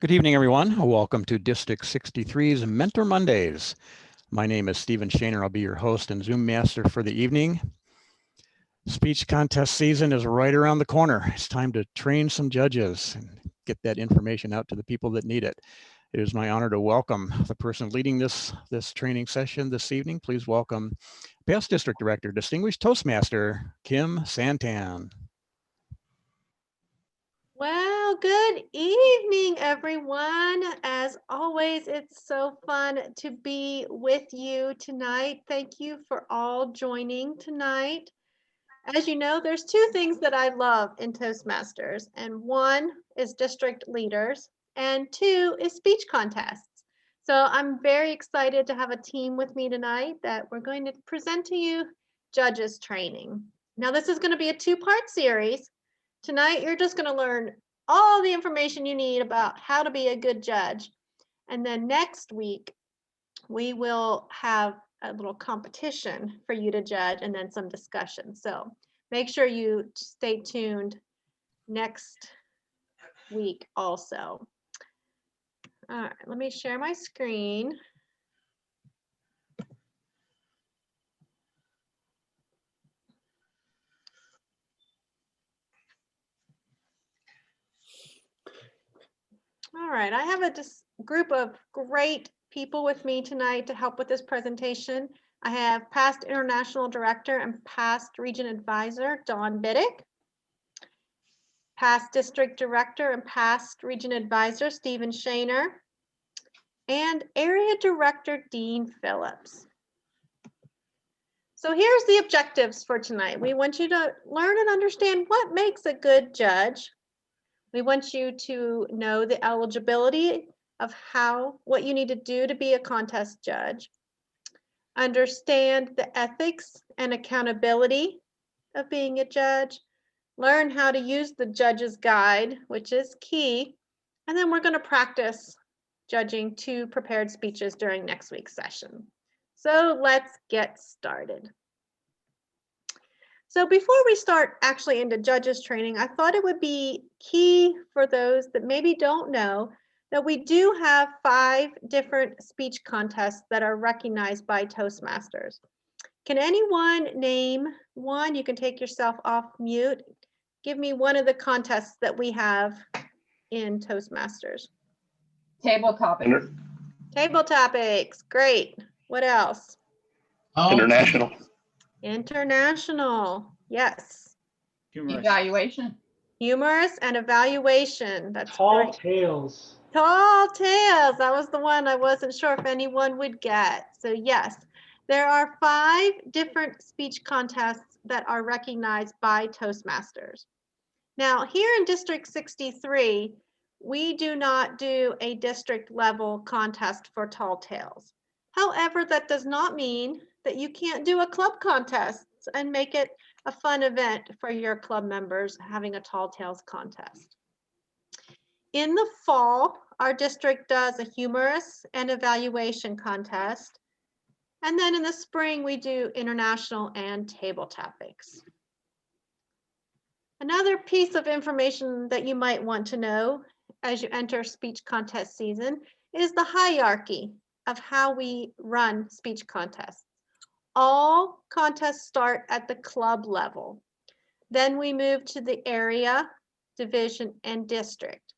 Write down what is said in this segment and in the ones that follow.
Good evening, everyone. Welcome to District 63's Mentor Mondays. My name is Stephen Shaner. I'll be your host and Zoom master for the evening. Speech contest season is right around the corner. It's time to train some judges and get that information out to the people that need it. It is my honor to welcome the person leading this training session this evening. Please welcome past District Director, Distinguished Toastmaster, Kim Santan. Well, good evening, everyone. As always, it's so fun to be with you tonight. Thank you for all joining tonight. As you know, there's two things that I love in Toastmasters, and one is district leaders, and two is speech contests. So I'm very excited to have a team with me tonight that we're going to present to you Judge's training. Now, this is going to be a two-part series. Tonight, you're just going to learn all the information you need about how to be a good judge. And then next week, we will have a little competition for you to judge and then some discussion. So make sure you stay tuned next week also. All right, let me share my screen. All right, I have a group of great people with me tonight to help with this presentation. I have past International Director and past Region Advisor, Dawn Biddick. Past District Director and past Region Advisor, Stephen Shaner. And Area Director, Dean Phillips. So here's the objectives for tonight. We want you to learn and understand what makes a good judge. We want you to know the eligibility of what you need to do to be a contest judge. Understand the ethics and accountability of being a judge. Learn how to use the judge's guide, which is key. And then we're going to practice judging 2 prepared speeches during next week's session. So let's get started. So before we start actually into judges training, I thought it would be key for those that maybe don't know that we do have 5 different speech contests that are recognized by Toastmasters. Can anyone name one? You can take yourself off mute. Give me one of the contests that we have in Toastmasters. Table topics. Table topics, great. What else? International. International, yes. Humorous. Evaluation. Humorous and evaluation, that's Tall great. tales. Tall tales, that was the one I wasn't sure if anyone would get. So yes, there are 5 different speech contests that are recognized by Toastmasters. Now, here in District 63, we do not do a district level contest for tall tales. However, that does not mean that you can't do a club contest and make it a fun event for your club members having a tall tales contest. In the fall, our district does a humorous and evaluation contest. And then in the spring, we do international and table topics. Another piece of information that you might want to know as you enter speech contest season is the hierarchy of how we run speech contests. All contests start at the club level. Then we move to the area, division, and district.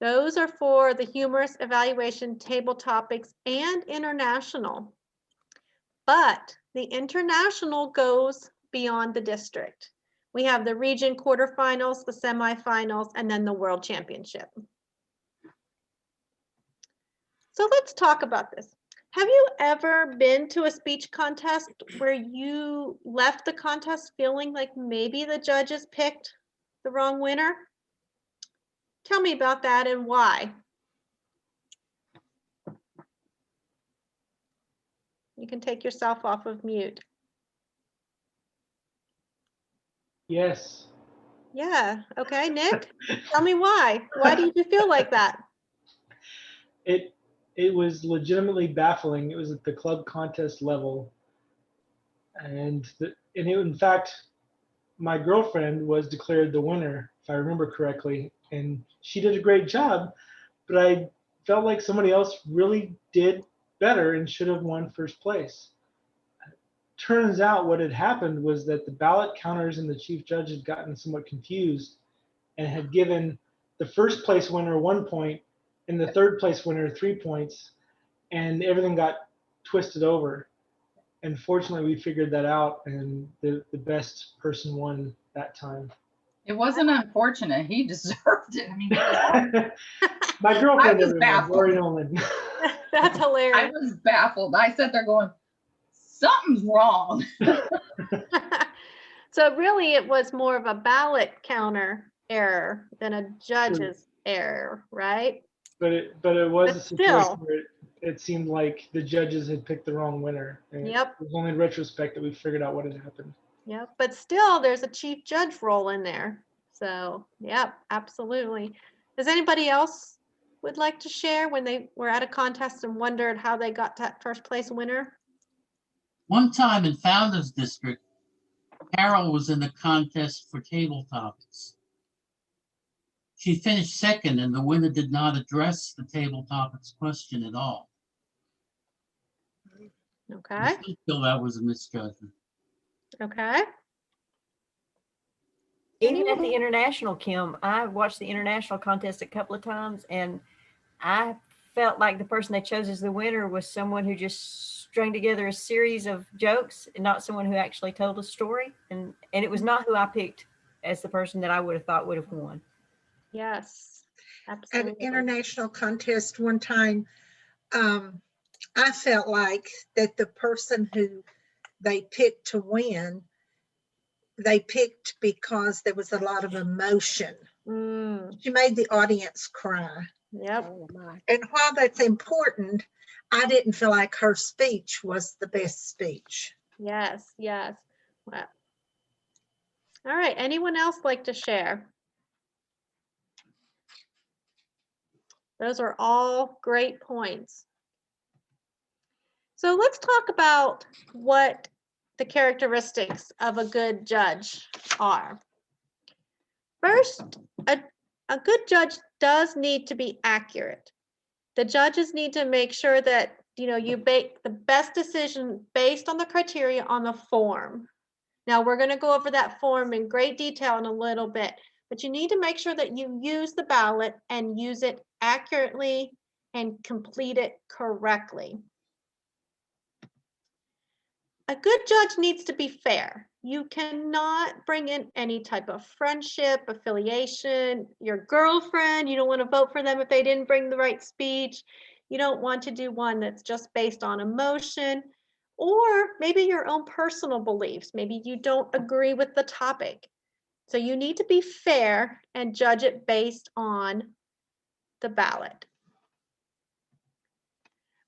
Those are for the humorous, evaluation, table topics, and international. But the international goes beyond the district. We have the region quarterfinals, the semifinals, and then the world championship. So let's talk about this. Have you ever been to a speech contest where you left the contest feeling like maybe the judges picked the wrong winner? Tell me about that and why. You can take yourself off of mute. Yes. Yeah, okay, Nick, tell me why. Why did you feel like that? It was legitimately baffling. It was at the club contest level. And in fact, my girlfriend was declared the winner, if I remember correctly. And she did a great job, but I felt like somebody else really did better and should have won first place. Turns out what had happened was that the ballot counters and the chief judge had gotten somewhat confused and had given the first place winner 1 point and the third place winner 3 points, and everything got twisted over. And fortunately, we figured that out, and the best person won that time. It wasn't unfortunate. He deserved it. I mean, it was, My girlfriend, I was everyone, baffled. Lori Nolan. That's I hilarious. was baffled. I sat there going, something's wrong. So really, it was more of a ballot counter error than a judge's error, right? But it was But a situation still. where it seemed like the judges had picked the wrong winner. And Yep. It was only in retrospect that we figured out what had happened. Yep. But still, there's a chief judge role in there. So, yep, absolutely. Does anybody else would like to share when they were at a contest and wondered how they got that first place winner? One time in Founders District, Carol was in the contest for table topics. She finished second, and the winner did not address the table topics question at all. Okay. I still feel that was a misjudgment. Okay. Even at the international, Kim, I watched the international contest a couple of times, and I felt like the person they chose as the winner was someone who just strung together a series of jokes and not someone who actually told a story. And it was not who I picked as the person that I would have thought would have won. Yes, At absolutely. an international contest one time, I felt like that the person who they picked to win, they picked because there was a lot of emotion. She made the audience cry. Yep. And while that's important, I didn't feel like her speech was the best speech. Yes, yes. Well, all right. Anyone else like to share? Those are all great points. So let's talk about what the characteristics of a good judge are. First, a good judge does need to be accurate. The judges need to make sure that you make the best decision based on the criteria on the form. Now we're going to go over that form in great detail in a little bit, but you need to make sure that you use the ballot and use it accurately and complete it correctly. A good judge needs to be fair. You cannot bring in any type of friendship, affiliation, your girlfriend. You don't want to vote for them if they didn't bring the right speech. You don't want to do one that's just based on emotion, or maybe your own personal beliefs. Maybe you don't agree with the topic. So you need to be fair and judge it based on the ballot.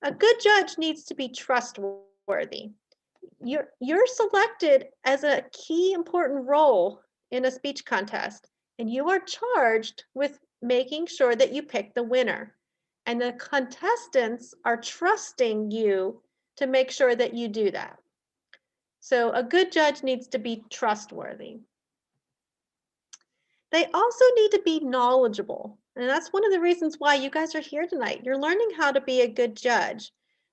A good judge needs to be trustworthy. You're selected as a key important role in a speech contest, and you are charged with making sure that you pick the winner. And the contestants are trusting you to make sure that you do that. So a good judge needs to be trustworthy. They also need to be knowledgeable. And that's one of the reasons why you guys are here tonight. You're learning how to be a good judge.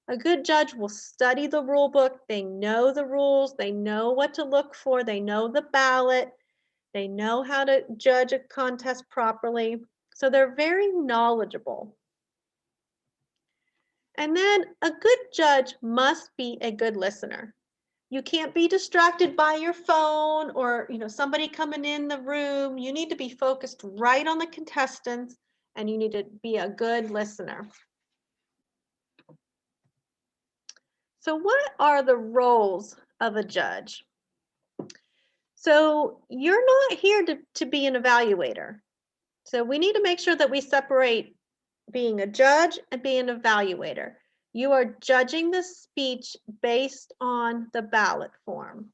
A good judge will study the rule book. They know the rules. They know what to look for. They know the ballot. They know how to judge a contest properly. So they're very knowledgeable. And then a good judge must be a good listener. You can't be distracted by your phone or somebody coming in the room. You need to be focused right on the contestants, and you need to be a good listener. So what are the roles of a judge? So you're not here to be an evaluator. So we need to make sure that we separate being a judge and being an evaluator. You are judging the speech based on the ballot form.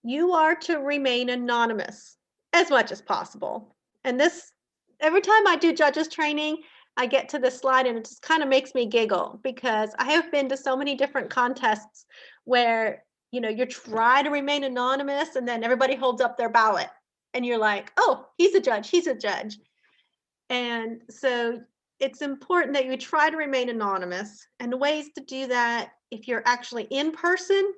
You are to remain anonymous as much as possible. And this, every time I do judges training, I get to this slide and it just kind of makes me giggle, because I have been to so many different contests where, you try to remain anonymous and then everybody holds up their ballot and you're like, oh, he's a judge, he's a judge. And so it's important that you try to remain anonymous. And the ways to do that, if you're actually in person,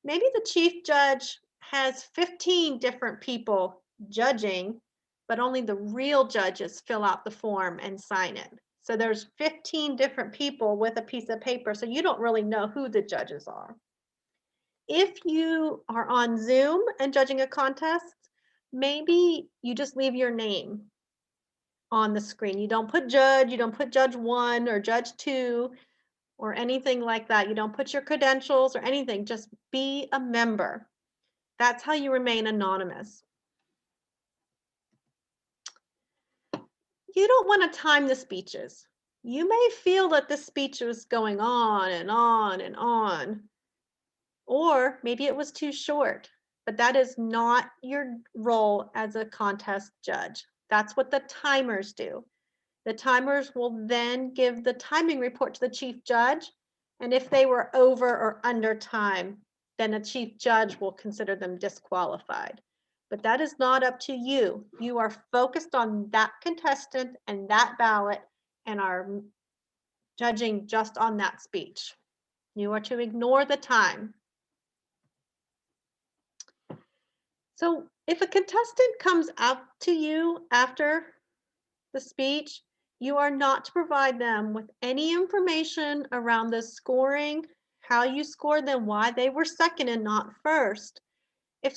maybe the chief judge has 15 different people judging, but only the real judges fill out the form and sign it. So there's 15 different people with a piece of paper, so you don't really know who the judges are. If you are on Zoom and judging a contest, maybe you just leave your name on the screen. You don't put judge, you don't put judge 1 or judge 2 or anything like that. You don't put your credentials or anything, just be a member. That's how you remain anonymous. You don't want to time the speeches. You may feel that the speech was going on and on and on, or maybe it was too short, but that is not your role as a contest judge. That's what the timers do. The timers will then give the timing report to the chief judge, and if they were over or under time, then the chief judge will consider them disqualified. But that is not up to you. You are focused on that contestant and that ballot and are judging just on that speech. You are to ignore the time. So if a contestant comes up to you after the speech, you are not to provide them with any information around the scoring, how you scored them, why they were second and not first. If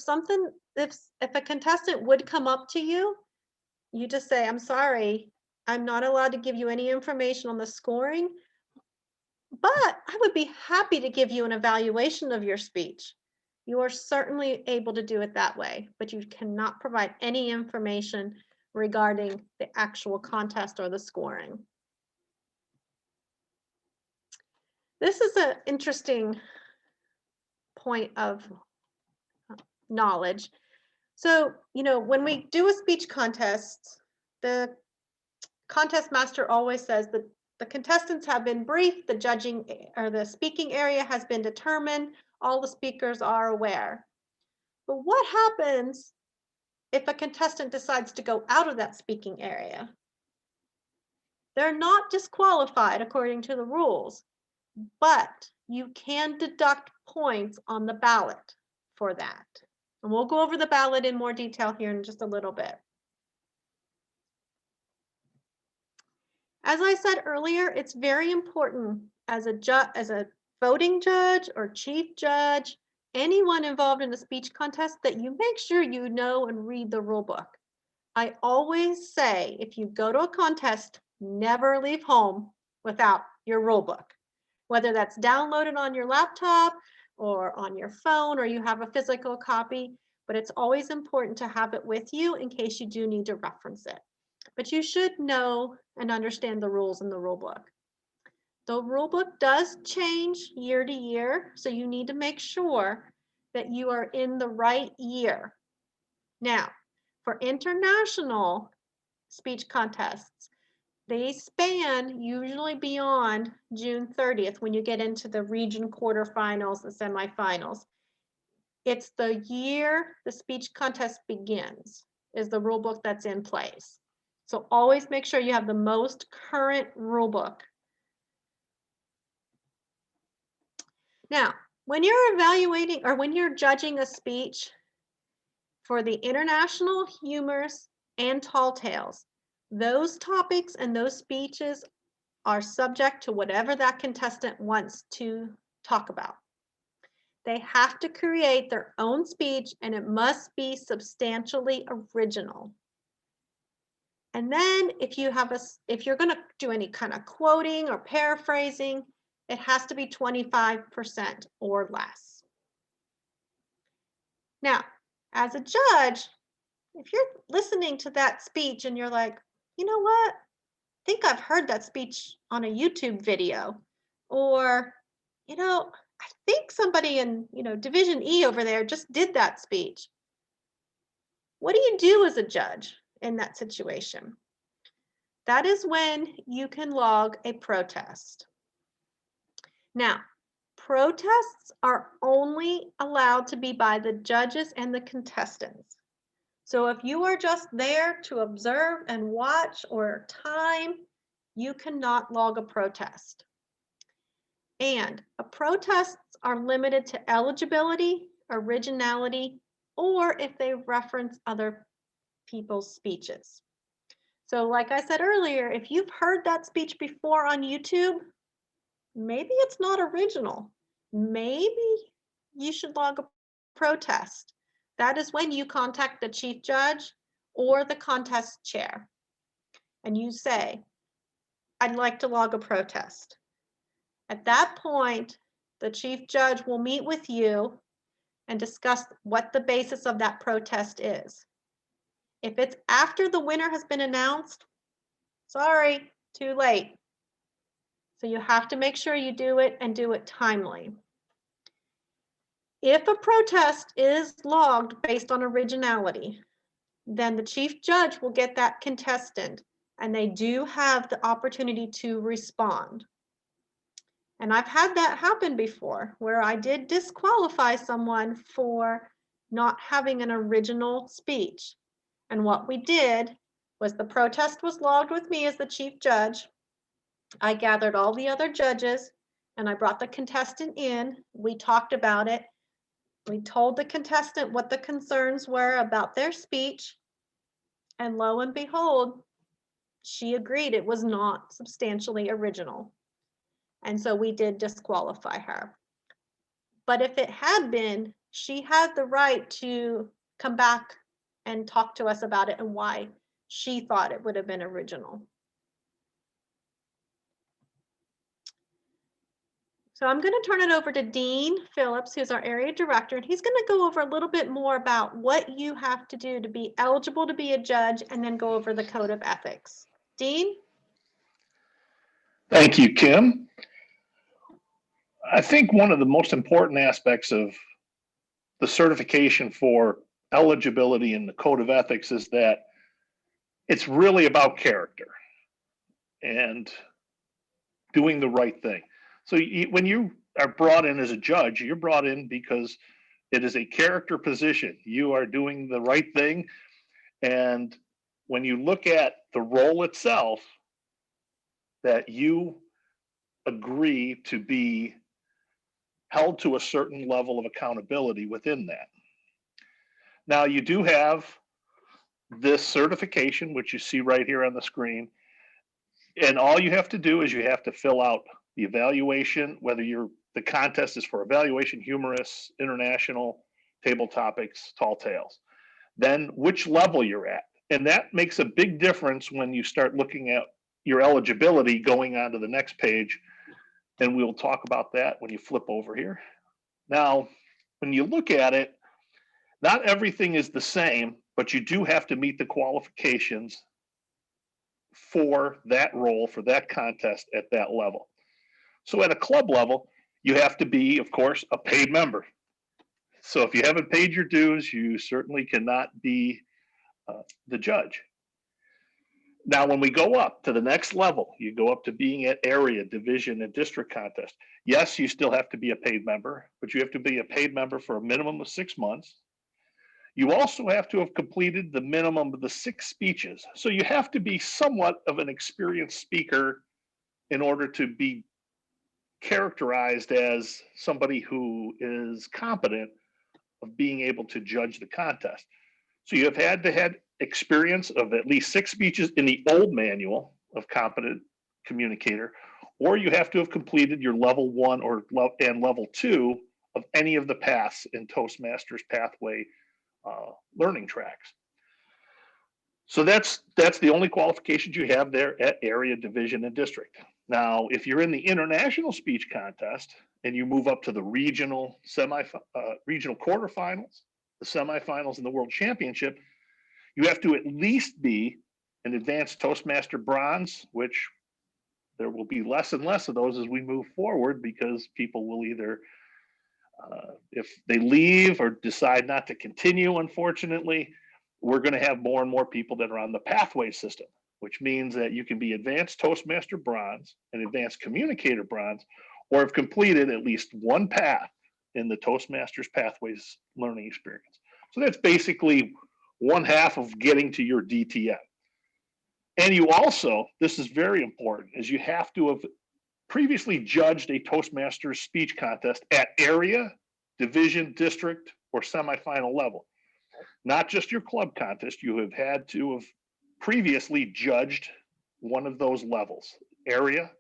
a contestant would come up to you, you just say, I'm sorry, I'm not allowed to give you any information on the scoring, but I would be happy to give you an evaluation of your speech. You are certainly able to do it that way, but you cannot provide any information regarding the actual contest or the scoring. This is an interesting point of knowledge. So, when we do a speech contest, the contest master always says that the contestants have been briefed, the judging or the speaking area has been determined, all the speakers are aware. But what happens if a contestant decides to go out of that speaking area? They're not disqualified according to the rules, but you can deduct points on the ballot for that. And we'll go over the ballot in more detail here in just a little bit. As I said earlier, it's very important as a voting judge or chief judge, anyone involved in a speech contest, that you make sure you know and read the rule book. I always say, if you go to a contest, never leave home without your rule book, whether that's downloaded on your laptop or on your phone, or you have a physical copy, but it's always important to have it with you in case you do need to reference it. But you should know and understand the rules in the rule book. The rule book does change year to year, so you need to make sure that you are in the right year. Now, for international speech contests, they span usually beyond June 30th when you get into the region quarterfinals, the semifinals. It's the year the speech contest begins is the rule book that's in place. So always make sure you have the most current rule book. Now, when you're evaluating or when you're judging a speech for the international, humorous, and tall tales, those topics and those speeches are subject to whatever that contestant wants to talk about. They have to create their own speech, and it must be substantially original. And then if you're going to do any kind of quoting or paraphrasing, it has to be 25% or less. Now, as a judge, if you're listening to that speech and you're like, you know what? I think I've heard that speech on a YouTube video, or, I think somebody in, Division E over there just did that speech. What do you do as a judge in that situation? That is when you can log a protest. Now, protests are only allowed to be by the judges and the contestants. So if you are just there to observe and watch or time, you cannot log a protest. And protests are limited to eligibility, originality, or if they reference other people's speeches. So like I said earlier, if you've heard that speech before on YouTube, maybe it's not original. Maybe you should log a protest. That is when you contact the chief judge or the contest chair and you say, I'd like to log a protest. At that point, the chief judge will meet with you and discuss what the basis of that protest is. If it's after the winner has been announced, sorry, too late. So you have to make sure you do it and do it timely. If a protest is logged based on originality, then the chief judge will get that contestant and they do have the opportunity to respond. And I've had that happen before where I did disqualify someone for not having an original speech. And what we did was the protest was logged with me as the chief judge. I gathered all the other judges and I brought the contestant in. We talked about it. We told the contestant what the concerns were about their speech. And lo and behold, she agreed it was not substantially original. And so we did disqualify her. But if it had been, she had the right to come back and talk to us about it and why she thought it would have been original. So I'm going to turn it over to Dean Phillips, who's our area director, and he's going to go over a little bit more about what you have to do to be eligible to be a judge and then go over the code of ethics. Dean? Thank you, Kim. I think one of the most important aspects of the certification for eligibility in the code of ethics is that it's really about character and doing the right thing. So when you are brought in as a judge, you're brought in because it is a character position. You are doing the right thing. And when you look at the role itself, that you agree to be held to a certain level of accountability within that. Now, you do have this certification, which you see right here on the screen. And all you have to do is you have to fill out the evaluation, whether the contest is for evaluation, humorous, international, table topics, tall tales. Then which level you're at. And that makes a big difference when you start looking at your eligibility going on to the next page. And we'll talk about that when you flip over here. Now, when you look at it, not everything is the same, but you do have to meet the qualifications for that role, for that contest at that level. So at a club level, you have to be, of course, a paid member. So if you haven't paid your dues, you certainly cannot be the judge. Now, when we go up to the next level, you go up to being at area, division, and district contest. Yes, you still have to be a paid member, but you have to be a paid member for a minimum of 6 months. You also have to have completed the minimum of the 6 speeches. So you have to be somewhat of an experienced speaker in order to be characterized as somebody who is competent of being able to judge the contest. So you have had to have experience of at least 6 speeches in the old manual of competent communicator, or you have to have completed your level 1 and level 2 of any of the paths in Toastmasters pathway learning tracks. So that's the only qualifications you have there at area, division, and district. Now, if you're in the international speech contest and you move up to the regional regional quarterfinals, the semifinals, and the world championship, you have to at least be an advanced Toastmaster bronze, which there will be less and less of those as we move forward, because people will either, if they leave or decide not to continue, unfortunately, we're going to have more and more people that are on the pathway system, which means that you can be advanced Toastmaster bronze and advanced communicator bronze, or have completed at least one path in the Toastmasters pathways learning experience. So that's basically 1/2 of getting to your DTM. And you also, this is very important, is you have to have previously judged a Toastmasters speech contest at area, division, district, or semifinal level. Not just your club contest, you have had to have previously judged one of those levels, area,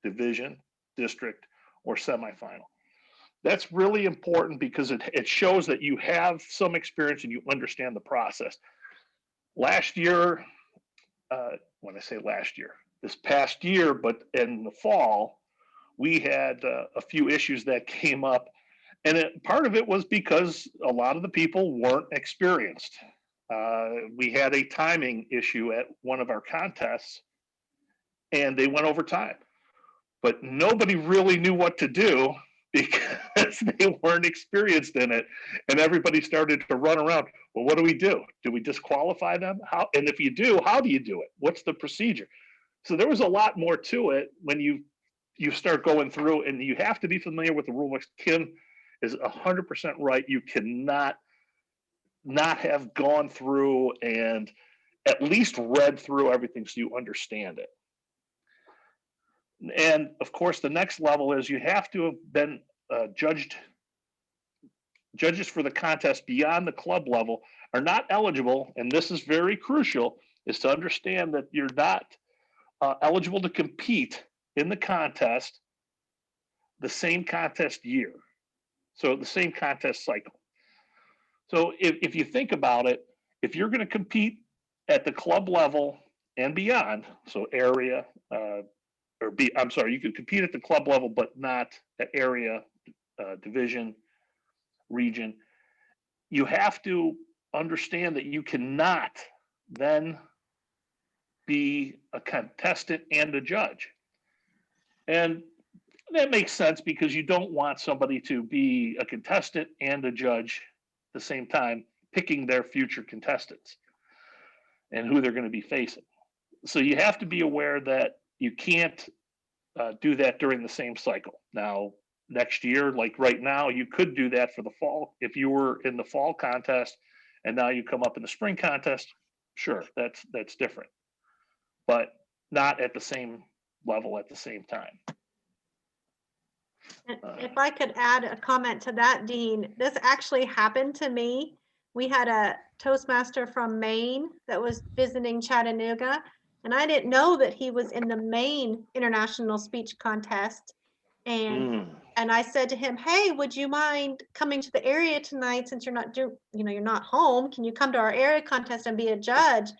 division, district, or semifinal. That's really important because it shows that you have some experience and you understand the process. Last year, when I say last year, this past year, but in the fall, we had a few issues that came up. And part of it was because a lot of the people weren't experienced. We had a timing issue at one of our contests and they went over time. But nobody really knew what to do because they weren't experienced in it. And everybody started to run around. Well, what do we do? Do we disqualify them? How? And if you do, how do you do it? What's the procedure? So there was a lot more to it when you start going through, and you have to be familiar with the rule books. Kim is 100% right. You cannot not have gone through and at least read through everything so you understand it. And of course, the next level is you have to have been judges for the contest beyond the club level are not eligible, and this is very crucial, is to understand that you're not eligible to compete in the contest the same contest year. So the same contest cycle. So if you think about it, if you're going to compete at the club level and beyond, so area, you could compete at the club level, but not at area, division, region. You have to understand that you cannot then be a contestant and a judge. And that makes sense because you don't want somebody to be a contestant and a judge at the same time, picking their future contestants and who they're going to be facing. So you have to be aware that you can't do that during the same cycle. Now, next year, like right now, you could do that for the fall. If you were in the fall contest and now you come up in the spring contest, sure, that's different, but not at the same level at the same time. If I could add a comment to that, Dean, this actually happened to me. We had a Toastmaster from Maine that was visiting Chattanooga, and I didn't know that he was in the Maine International Speech Contest. And I said to him, "Hey, would you mind coming to the area tonight since you're not home? Can you come to our area contest and be a judge?"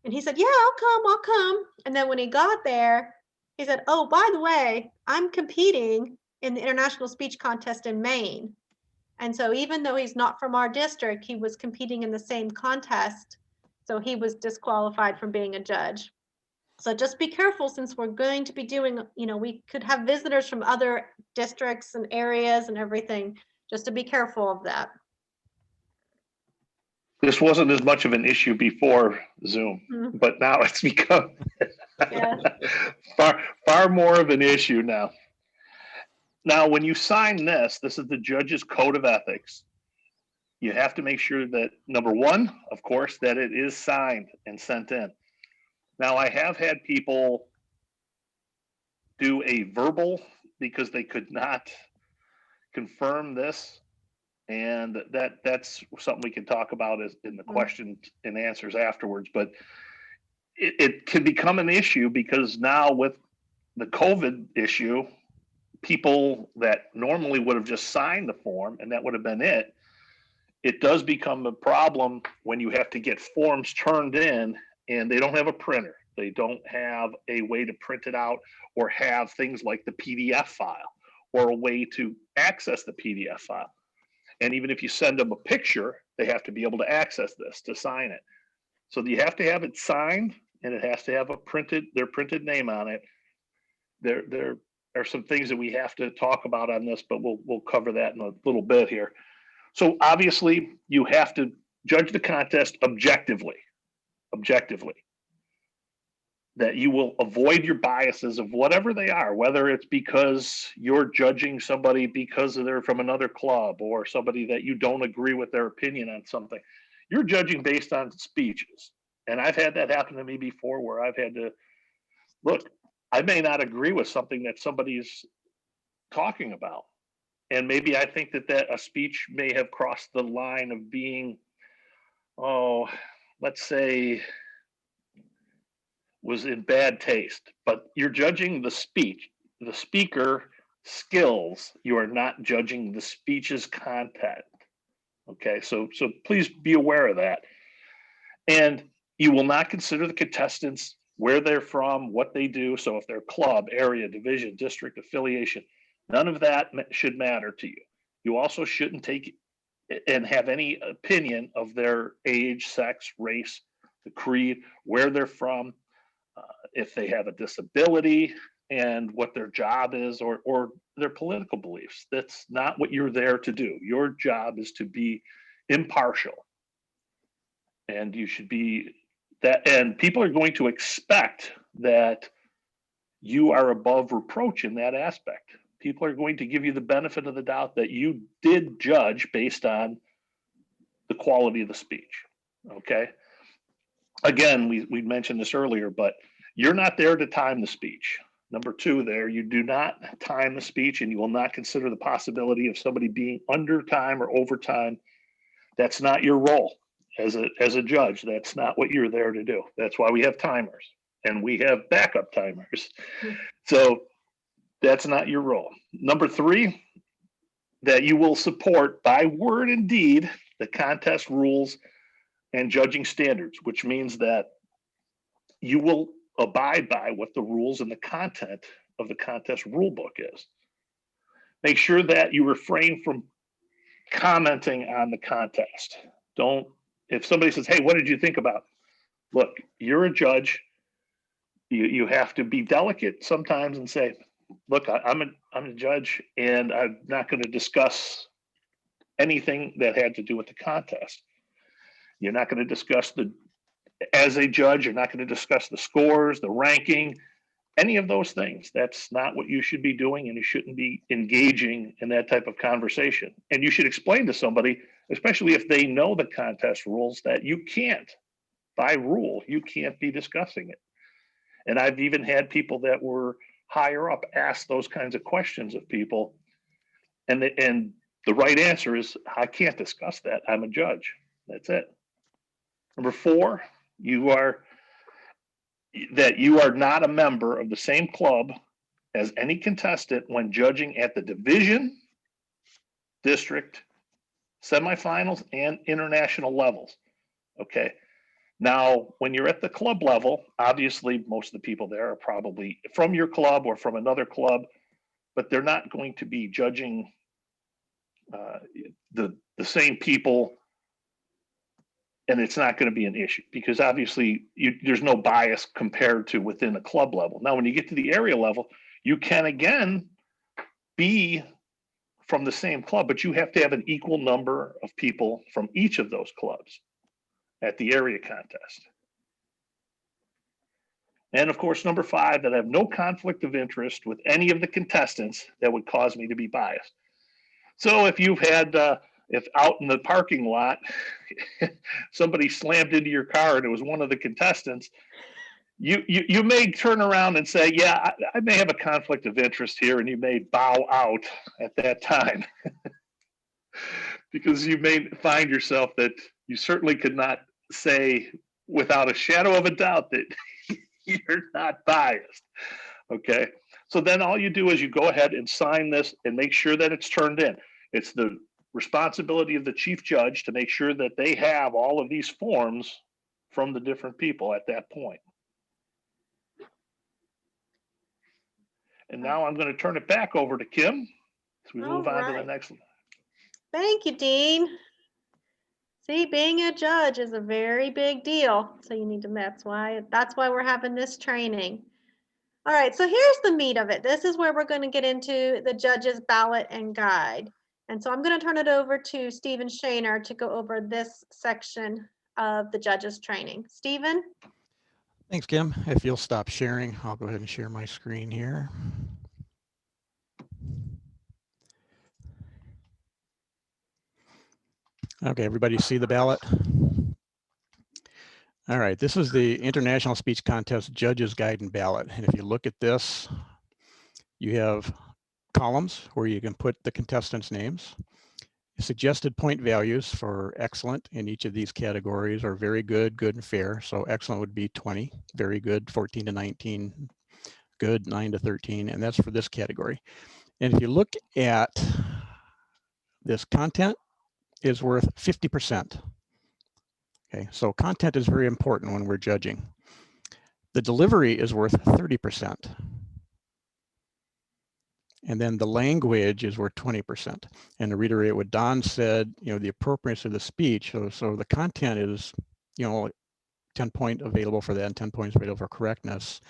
And he said, "Yeah, I'll come." And then when he got there, he said, "Oh, by the way, I'm competing in the International Speech Contest in Maine." And so even though he's not from our district, he was competing in the same contest. So he was disqualified from being a judge. So just be careful, since we're going to be doing, we could have visitors from other districts and areas and everything, just to be careful of that. This wasn't as much of an issue before Zoom, but now it's become far more of an issue now. Now, when you sign this is the judge's code of ethics. You have to make sure that, number one, of course, that it is signed and sent in. Now, I have had people do a verbal because they could not confirm this. And that's something we can talk about in the questions and answers afterwards. But it can become an issue because now with the COVID issue, people that normally would have just signed the form and that would have been it, it does become a problem when you have to get forms turned in and they don't have a printer. They don't have a way to print it out or have things like the PDF file or a way to access the PDF file. And even if you send them a picture, they have to be able to access this to sign it. So you have to have it signed and it has to have their printed name on it. There are some things that we have to talk about on this, but we'll cover that in a little bit here. So obviously you have to judge the contest objectively, that you will avoid your biases of whatever they are, whether it's because you're judging somebody because they're from another club or somebody that you don't agree with their opinion on something. you're judging based on speeches. And I've had that happen to me before where I've had to look, I may not agree with something that somebody's talking about. And maybe I think that a speech may have crossed the line of being, oh, let's say, was in bad taste, but you're judging the speech, the speaker skills. You are not judging the speech's content. Okay, so please be aware of that. And you will not consider the contestants, where they're from, what they do. So if they're club, area, division, district, affiliation, none of that should matter to you. You also shouldn't take and have any opinion of their age, sex, race, the creed, where they're from, if they have a disability, and what their job is, or their political beliefs. That's not what you're there to do. Your job is to be impartial. And you should be that, and people are going to expect that you are above reproach in that aspect. People are going to give you the benefit of the doubt that you did judge based on the quality of the speech. Okay. Again, we mentioned this earlier, but you're not there to time the speech. Number two there, you do not time the speech, and you will not consider the possibility of somebody being under time or overtime. That's not your role as a judge. That's not what you're there to do. That's why we have timers, and we have backup timers. So that's not your role. Number three, that you will support by word and deed the contest rules and judging standards, which means that you will abide by what the rules and the content of the contest rule book is. Make sure that you refrain from commenting on the contest. Don't, if somebody says, hey, what did you think about? Look, you're a judge. You have to be delicate sometimes and say, look, I'm a judge, and I'm not going to discuss anything that had to do with the contest. You're not going to discuss as a judge, you're not going to discuss the scores, the ranking, any of those things. That's not what you should be doing, and you shouldn't be engaging in that type of conversation. And you should explain to somebody, especially if they know the contest rules, that you can't, by rule, you can't be discussing it. And I've even had people that were higher up ask those kinds of questions of people. And the right answer is, I can't discuss that. I'm a judge. That's it. Number four, you are not a member of the same club as any contestant when judging at the division, district, semifinals, and international levels. Okay. Now, when you're at the club level, obviously most of the people there are probably from your club or from another club, but they're not going to be judging the same people, and it's not going to be an issue because obviously there's no bias compared to within the club level. Now, when you get to the area level, you can again be from the same club, but you have to have an equal number of people from each of those clubs at the area contest. And of course, number five, that I have no conflict of interest with any of the contestants that would cause me to be biased. So if you've had, if out in the parking lot, somebody slammed into your car and it was one of the contestants, you may turn around and say, yeah, I may have a conflict of interest here, and you may bow out at that time because you may find yourself that you certainly could not say without a shadow of a doubt that you're not biased. Okay. So then all you do is you go ahead and sign this and make sure that it's turned in. It's the responsibility of the chief judge to make sure that they have all of these forms from the different people at that point. And now I'm going to turn it back over to Kim as we move on to the next one. Thank you, Dean. See, being a judge is a very big deal. So you need to, that's why we're having this training. All right, so here's the meat of it. This is where we're going to get into the judge's ballot and guide. And so I'm going to turn it over to Stephen Shaner to go over this section of the judge's training. Stephen? Thanks, Kim. If you'll stop sharing, I'll go ahead and share my screen here. Okay, everybody see the ballot? All right, this is the International Speech Contest Judges Guide and Ballot. And if you look at this, you have columns where you can put the contestants' names, suggested point values for excellent in each of these categories, or very good, good, and fair. So excellent would be 20, very good, 14 to 19, good, 9 to 13, and that's for this category. And if you look at this, content is worth 50%. Okay, so content is very important when we're judging. The delivery is worth 30%. And then the language is worth 20%. And to reiterate what Don said, the appropriateness of the speech. So the content is, 10 point available for that and 10 points available for correctness.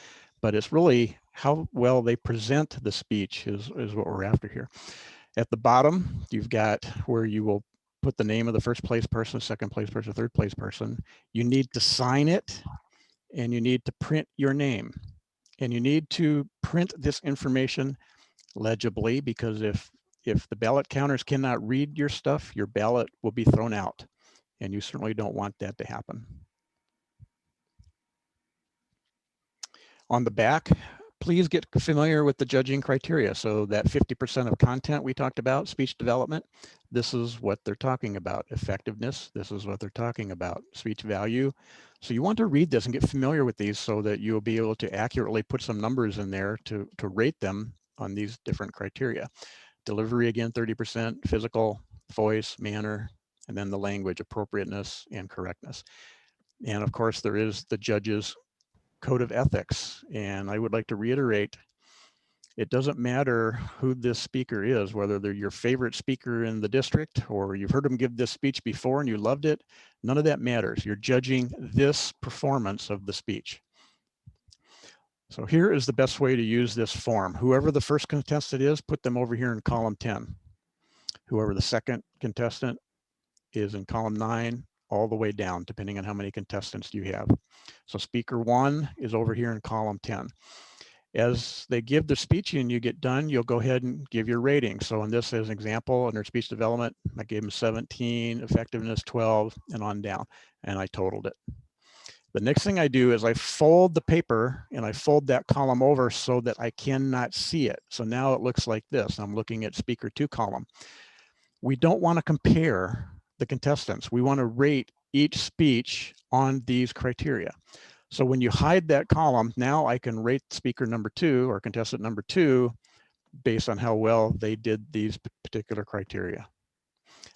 But it's really how well they present the speech is what we're after here. At the bottom, you've got where you will put the name of the first place person, second place person, third place person. You need to sign it, and you need to print your name. And you need to print this information legibly, because if the ballot counters cannot read your stuff, your ballot will be thrown out, and you certainly don't want that to happen. On the back, please get familiar with the judging criteria. So that 50% of content we talked about, speech development, this is what they're talking about. Effectiveness, this is what they're talking about. Speech value. So you want to read this and get familiar with these so that you'll be able to accurately put some numbers in there to rate them on these different criteria. Delivery, again, 30%, physical, voice, manner, and then the language, appropriateness, and correctness. And of course, there is the judge's code of ethics. And I would like to reiterate, it doesn't matter who this speaker is, whether they're your favorite speaker in the district or you've heard them give this speech before and you loved it. None of that matters. You're judging this performance of the speech. So here is the best way to use this form. Whoever the first contestant is, put them over here in column 10. Whoever the second contestant is in column 9, all the way down, depending on how many contestants you have. So speaker 1 is over here in column 10. As they give the speech and you get done, you'll go ahead and give your rating. So in this, as an example, under speech development, I gave them 17, effectiveness 12, and on down, and I totaled it. The next thing I do is I fold the paper and I fold that column over so that I cannot see it. So now it looks like this. I'm looking at speaker 2 column. We don't want to compare the contestants. We want to rate each speech on these criteria. So when you hide that column, now I can rate speaker number 2 or contestant number 2 based on how well they did these particular criteria.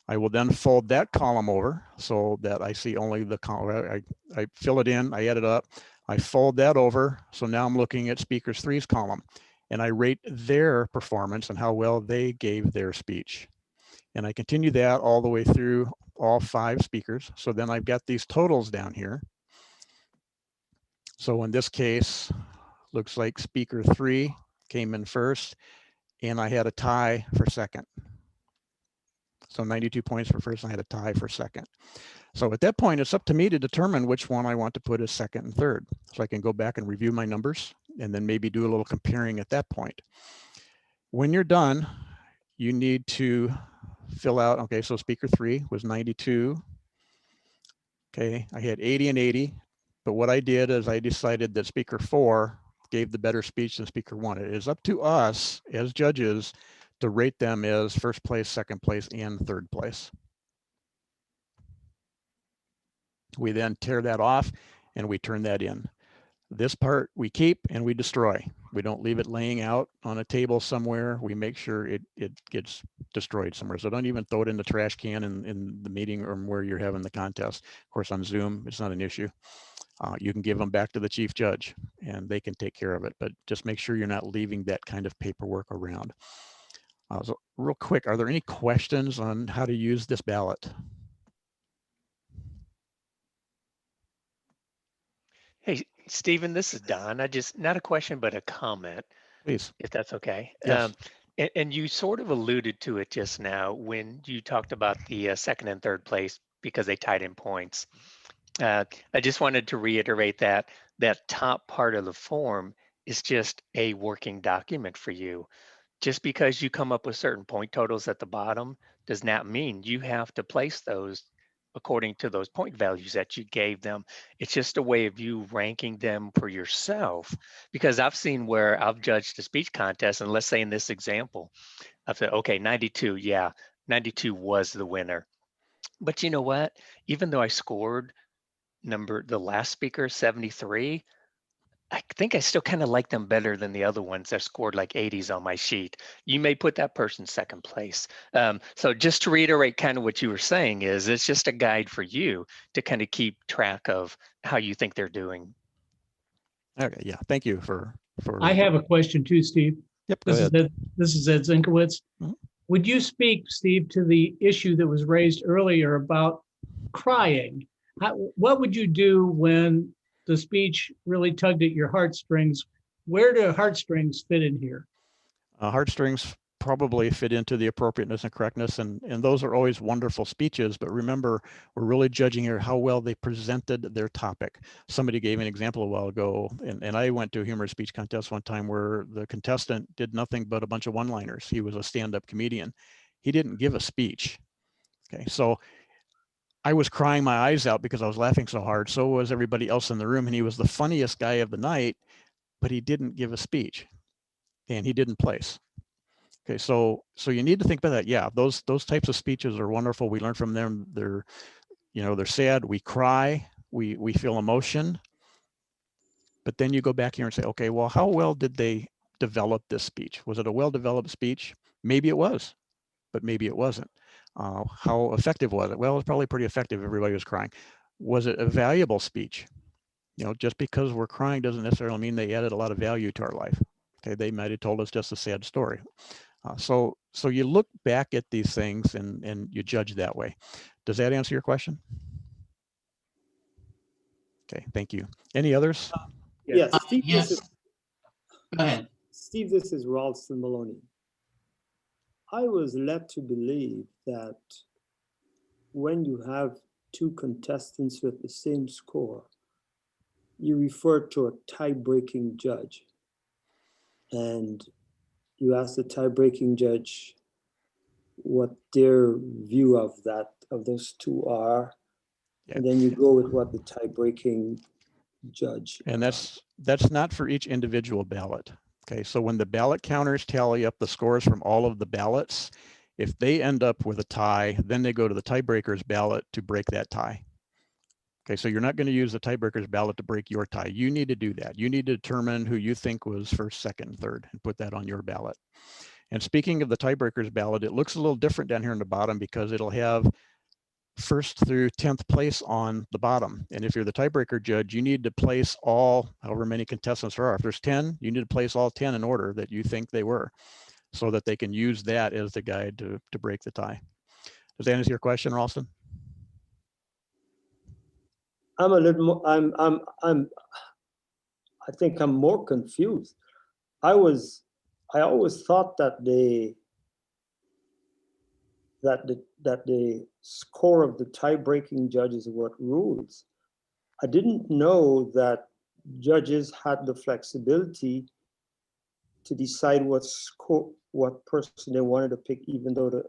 I will then fold that column over so that I see only the column. I fill it in, I add it up, I fold that over. So now I'm looking at speaker 3's column and I rate their performance and how well they gave their speech. And I continue that all the way through all 5 speakers. So then I've got these totals down here. So in this case, looks like speaker 3 came in first and I had a tie for second. So 92 points for first, and I had a tie for second. So at that point, it's up to me to determine which one I want to put as second and third. So I can go back and review my numbers and then maybe do a little comparing at that point. When you're done, you need to fill out, okay, so speaker 3 was 92. Okay, I had 80 and 80, but what I did is I decided that speaker 4 gave the better speech than speaker 1. It is up to us as judges to rate them as first place, second place, and third place. We then tear that off and we turn that in. This part we keep and we destroy. We don't leave it laying out on a table somewhere. We make sure it gets destroyed somewhere. So don't even throw it in the trash can in the meeting room where you're having the contest. Of course, on Zoom, it's not an issue. You can give them back to the chief judge and they can take care of it, but just make sure you're not leaving that kind of paperwork around. So real quick, are there any questions on how to use this ballot? Hey, Stephen, this is Don. Not a question, but a comment, Please. if that's okay. Yes. And you sort of alluded to it just now when you talked about the second and third place because they tied in points. I just wanted to reiterate that top part of the form is just a working document for you. just because you come up with certain point totals at the bottom does not mean you have to place those according to those point values that you gave them. It's just a way of you ranking them for yourself. Because I've seen where I've judged a speech contest, and let's say in this example, I've said, okay, 92, yeah, 92 was the winner. But you know what? Even though I scored the last speaker 73, I think I still kind of like them better than the other ones that scored like 80s on my sheet. You may put that person second place. So just to reiterate kind of what you were saying is it's just a guide for you to kind of keep track of how you think they're doing. Okay, yeah, thank you for. I have a question too, Steve. Yep, go This is ahead. Ed, this is Ed Zinkowitz. Mhm. Would you speak, Steve, to the issue that was raised earlier about crying? What would you do when the speech really tugged at your heartstrings? Where do heartstrings fit in here? Heartstrings probably fit into the appropriateness and correctness, and those are always wonderful speeches, but remember, we're really judging here how well they presented their topic. Somebody gave an example a while ago, and I went to a humorous speech contest one time where the contestant did nothing but a bunch of one-liners. He was a stand-up comedian. He didn't give a speech. Okay, so I was crying my eyes out because I was laughing so hard. So was everybody else in the room, and he was the funniest guy of the night, but he didn't give a speech, and he didn't place. Okay, so you need to think about that. Yeah, those types of speeches are wonderful. We learn from them. They're sad. We cry. We feel emotion. But then you go back here and say, okay, well, how well did they develop this speech? Was it a well-developed speech? Maybe it was, but maybe it wasn't. How effective was it? Well, it was probably pretty effective. Everybody was crying. Was it a valuable speech? Just because we're crying doesn't necessarily mean they added a lot of value to our life. Okay, they might have told us just a sad story. So you look back at these things and you judge that way. Does that answer your question? Okay, thank you. Any others? Yes, Steve, yes. Go ahead. Steve, this is Ralston Maloney. I was led to believe that when you have two contestants with the same score, you refer to a tie-breaking judge. And you ask the tie-breaking judge what their view of those two are, and then you go with what the tie-breaking judge. And that's not for each individual ballot. Okay, so when the ballot counters tally up the scores from all of the ballots, if they end up with a tie, then they go to the tiebreakers ballot to break that tie. Okay, so you're not going to use the tiebreakers ballot to break your tie. You need to do that. You need to determine who you think was first, second, third, and put that on your ballot. And speaking of the tiebreakers ballot, it looks a little different down here in the bottom because it'll have first through 10th place on the bottom. And if you're the tiebreaker judge, you need to place all, however many contestants there are. If there's 10, you need to place all 10 in order that you think they were, so that they can use that as the guide to break the tie. Does that answer your question, Ralston? I'm a little more, I think I'm more confused. I always thought that the score of the tie-breaking judges is what rules. I didn't know that judges had the flexibility to decide what person they wanted to pick, even though the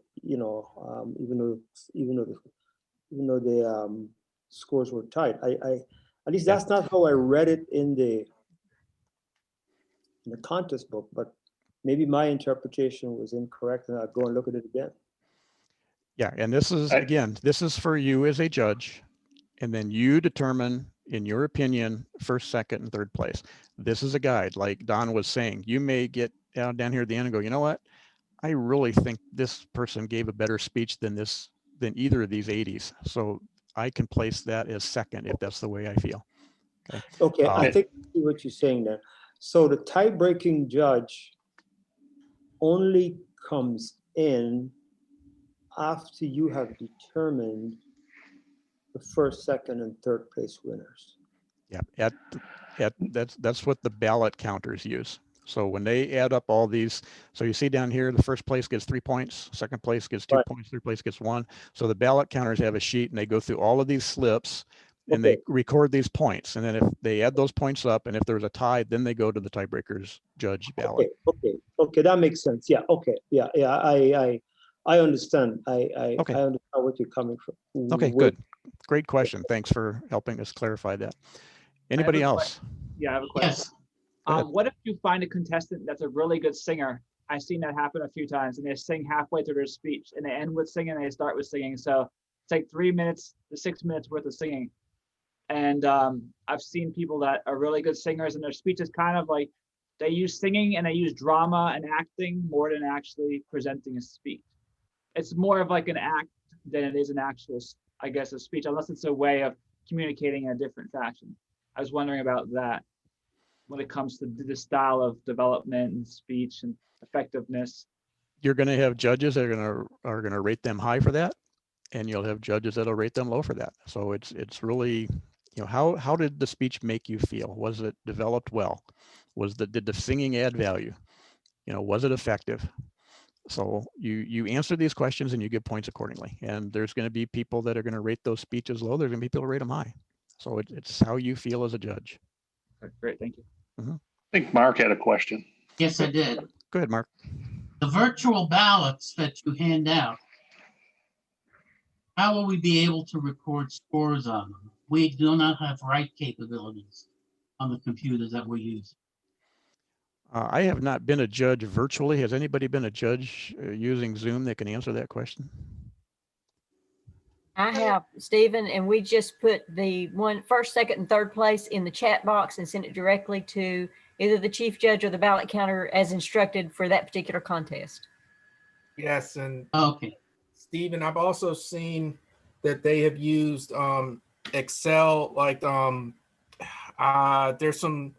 scores were tied. At least that's not how I read it in the contest book, but maybe my interpretation was incorrect, and I'll go and look at it again. Yeah, and this is, again, this is for you as a judge, and then you determine, in your opinion, first, second, and third place. This is a guide, like Don was saying. You may get down here at the end and go, you know what? I really think this person gave a better speech than either of these 80s. So I can place that as second if that's the way I feel. Okay, I think I see what you're saying there. So the tie-breaking judge only comes in after you have determined the first, second, and third place winners. Yeah, that's what the ballot counters use. So when they add up all these, so you see down here, the first place gets 3 points, second place gets 2 points, third place gets 1. So the ballot counters have a sheet and they go through all of these slips and they record these points. And then if they add those points up, and if there's a tie, then they go to the tiebreakers judge ballot. Okay, that makes sense. Yeah, okay, yeah, I understand. I Okay. understand what you're coming from. Okay, good. Great question. Thanks for helping us clarify that. Anybody else? Yeah, I have a question. Yes. Go ahead. What if you find a contestant that's a really good singer? I've seen that happen a few times, and they sing halfway through their speech, and they end with singing, and they start with singing. So it's like 3 minutes to 6 minutes worth of singing. And I've seen people that are really good singers, and their speech is kind of like they use singing and they use drama and acting more than actually presenting a speech. It's more of like an act than it is an actual, I guess, a speech, unless it's a way of communicating in a different fashion. I was wondering about that when it comes to the style of development and speech and effectiveness. You're going to have judges that are going to rate them high for that, and you'll have judges that'll rate them low for that. So it's really, you know, how did the speech make you feel? Was it developed well? Did the singing add value? You know, was it effective? So you answer these questions and you give points accordingly. And there's going to be people that are going to rate those speeches low. There's going to be people who rate them high. So it's how you feel as a judge. Okay, great, thank you. Mm-hmm. I think Mark had a question. Yes, I did. Go ahead, Mark. The virtual ballots that you hand out, how will we be able to record scores on them? We do not have write capabilities on the computers that we're using. I have not been a judge virtually. Has anybody been a judge using Zoom that can answer that question? I have, Stephen, and we just put the first, second, and third place in the chat box and send it directly to either the chief judge or the ballot counter as instructed for that particular contest. Yes, and Okay. Stephen, I've also seen that they have used Excel. Like there's some,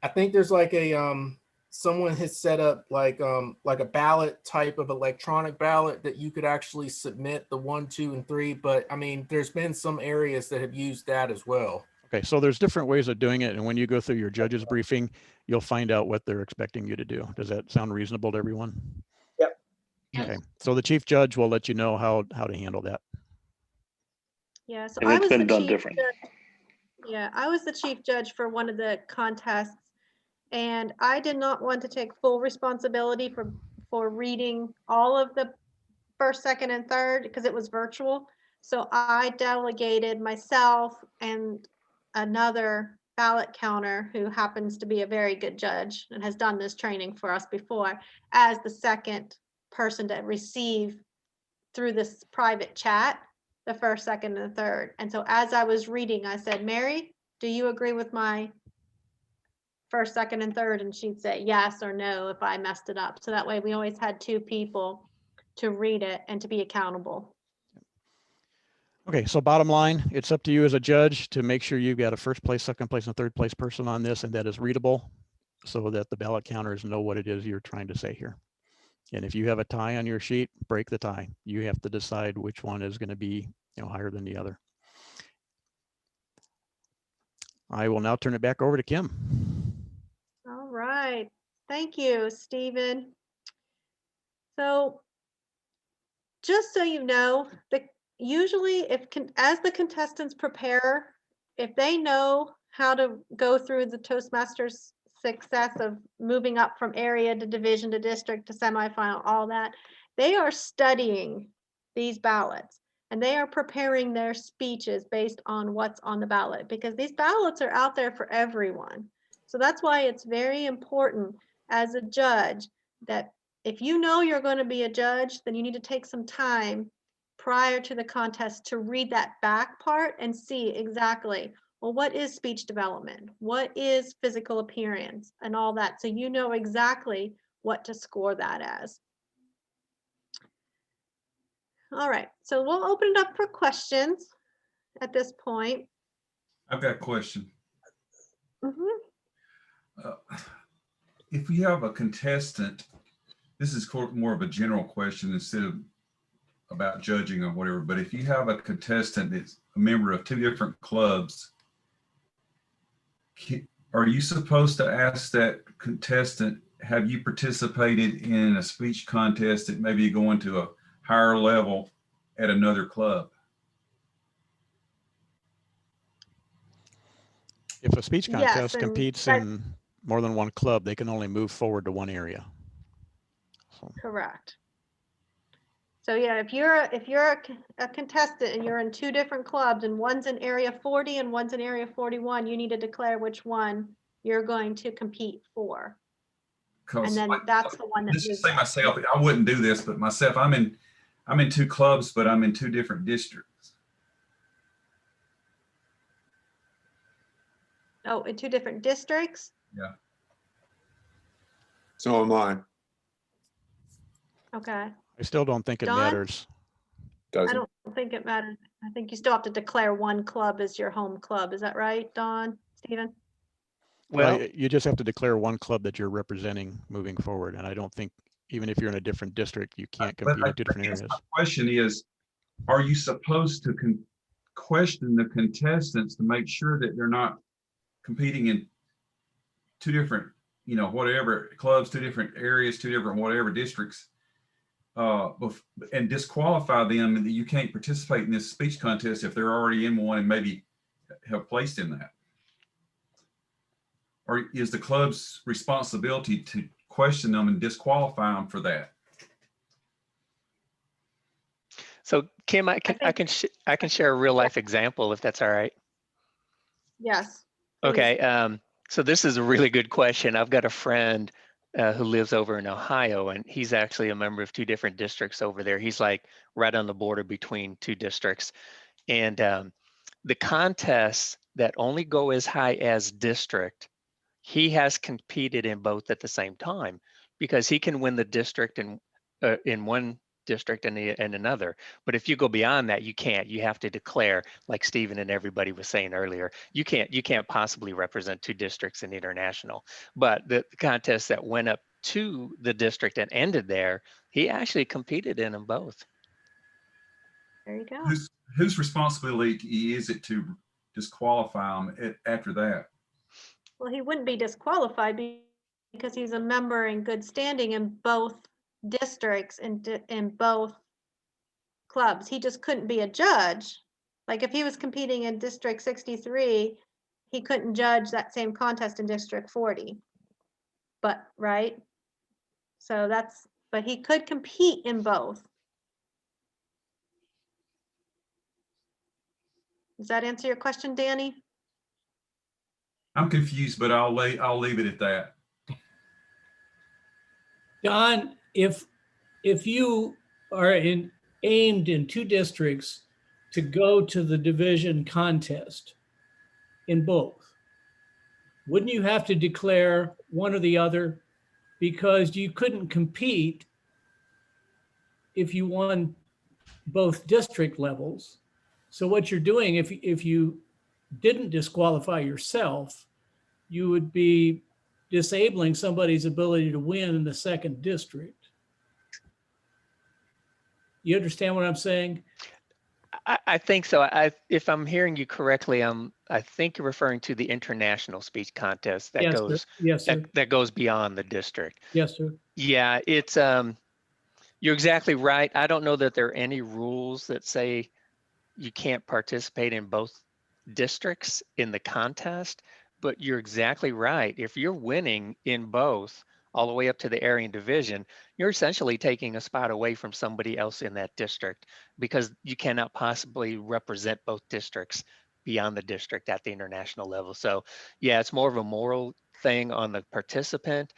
I think there's like a someone has set up like a ballot type of electronic ballot that you could actually submit the 1, 2, and 3. But I mean, there's been some areas that have used that as well. Okay, so there's different ways of doing it. And when you go through your judge's briefing, you'll find out what they're expecting you to do. Does that sound reasonable to everyone? Yep. Okay, so the chief judge will let you know how to handle that. Yeah, so And I it's was been the done chief different. judge. Yeah, I was the chief judge for one of the contests, and I did not want to take full responsibility for reading all of the first, second, and third because it was virtual. So I delegated myself and another ballot counter who happens to be a very good judge and has done this training for us before as the second person to receive through this private chat the first, second, and the third. And so as I was reading, I said, Mary, do you agree with my first, second, and third? And she'd say yes or no if I messed it up. So that way we always had two people to read it and to be accountable. Okay, so bottom line, it's up to you as a judge to make sure you've got a first place, second place, and third place person on this, and that is readable so that the ballot counters know what it is you're trying to say here. And if you have a tie on your sheet, break the tie. You have to decide which one is going to be, higher than the other. I will now turn it back over to Kim. All right. Thank you, Stephen. So just so you know, usually as the contestants prepare, if they know how to go through the Toastmasters success of moving up from area to division to district to semifinal, all that, they are studying these ballots and they are preparing their speeches based on what's on the ballot because these ballots are out there for everyone. So that's why it's very important as a judge that if you know you're going to be a judge, then you need to take some time prior to the contest to read that back part and see exactly, well, what is speech development? What is physical appearance and all that? So you know exactly what to score that as. All right, so we'll open it up for questions at this point. I've got a question. Mm-hmm. If you have a contestant, this is more of a general question instead of about judging or whatever, but if you have a contestant that's a member of two different clubs, are you supposed to ask that contestant, have you participated in a speech contest that maybe going to a higher level at another club? If a speech Yes, contest and competes that- in more than one club, they can only move forward to one area. So, Correct. So yeah, if you're a contestant and you're in two different clubs and one's in area 40 and one's in area 41, you need to declare which one you're going to compete for. And then that's the one that Let's just moves say myself, I wouldn't do this, but myself, I'm in two clubs, but I'm in two different districts. Oh, in two different districts? Yeah. So am I. Okay. I still don't think it Don? matters. I Doesn't. don't think it matters. I think you still have to declare one club as your home club. Is that right, Don, Stephen? Well, You just have to declare one club that you're representing moving forward. And I don't think, even if you're in a different district, you can't But compete I in two different guess areas. my question is, are you supposed to question the contestants to make sure that they're not competing in two different, whatever clubs, two different areas, two different whatever districts, and disqualify them, and that you can't participate in this speech contest if they're already in one and maybe have placed in that? Or is the club's responsibility to question them and disqualify them for that? so Kim, I can share a real life example if that's all right. Yes. please. Okay. So this is a really good question. I've got a friend who lives over in Ohio, and he's actually a member of two different districts over there. He's like right on the border between two districts. And the contests that only go as high as district, he has competed in both at the same time, because he can win the district in one district and another. But if you go beyond that, you can't. You have to declare, like Stephen and everybody was saying earlier, you can't possibly represent two districts in international. But the contest that went up to the district and ended there, he actually competed in them both. There you go. Whose responsibility is it to disqualify them after that? Well, he wouldn't be disqualified because he's a member in good standing in both districts and in both clubs. He just couldn't be a judge. Like if he was competing in District 63, he couldn't judge that same contest in District 40. But, right? So but he could compete in both. Does that answer your question, Danny? I'm confused, but I'll leave it at that. Don, if you are aimed in two districts to go to the division contest in both, wouldn't you have to declare one or the other? Because you couldn't compete if you won both district levels. So what you're doing, if you didn't disqualify yourself, you would be disabling somebody's ability to win in the second district. You understand what I'm saying? I think so. If I'm hearing you correctly, I think you're referring to the international speech contest that Yes, goes sir. Yes, sir. that goes beyond the district. Yes, sir. Yeah, it's you're exactly right. I don't know that there are any rules that say you can't participate in both districts in the contest, but you're exactly right. If you're winning in both all the way up to the area and division, you're essentially taking a spot away from somebody else in that district, because you cannot possibly represent both districts beyond the district at the international level. So yeah, it's more of a moral thing on the participant.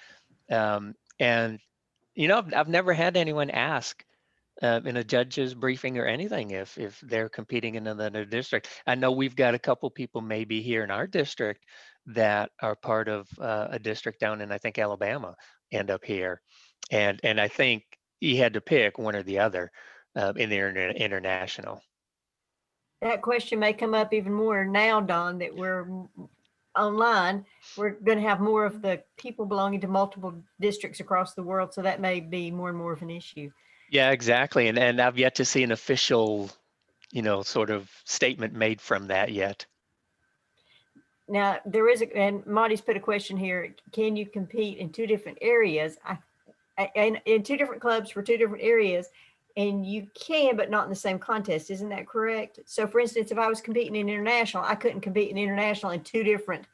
And I've never had anyone ask in a judge's briefing or anything if they're competing in another district. I know we've got a couple people maybe here in our district that are part of a district down in, I think, Alabama, end up here, and I think he had to pick one or the other in the international. That question may come up even more now, Don, that we're online. We're going to have more of the people belonging to multiple districts across the world, so that may be more and more of an issue. Yeah, exactly. And I've yet to see an official, sort of statement made from that yet. Now, there is, and Monty's put a question here, can you compete in two different areas? And in two different clubs for two different areas, and you can, but not in the same contest. Isn't that correct? So for instance, if I was competing in international, I couldn't compete in international in two different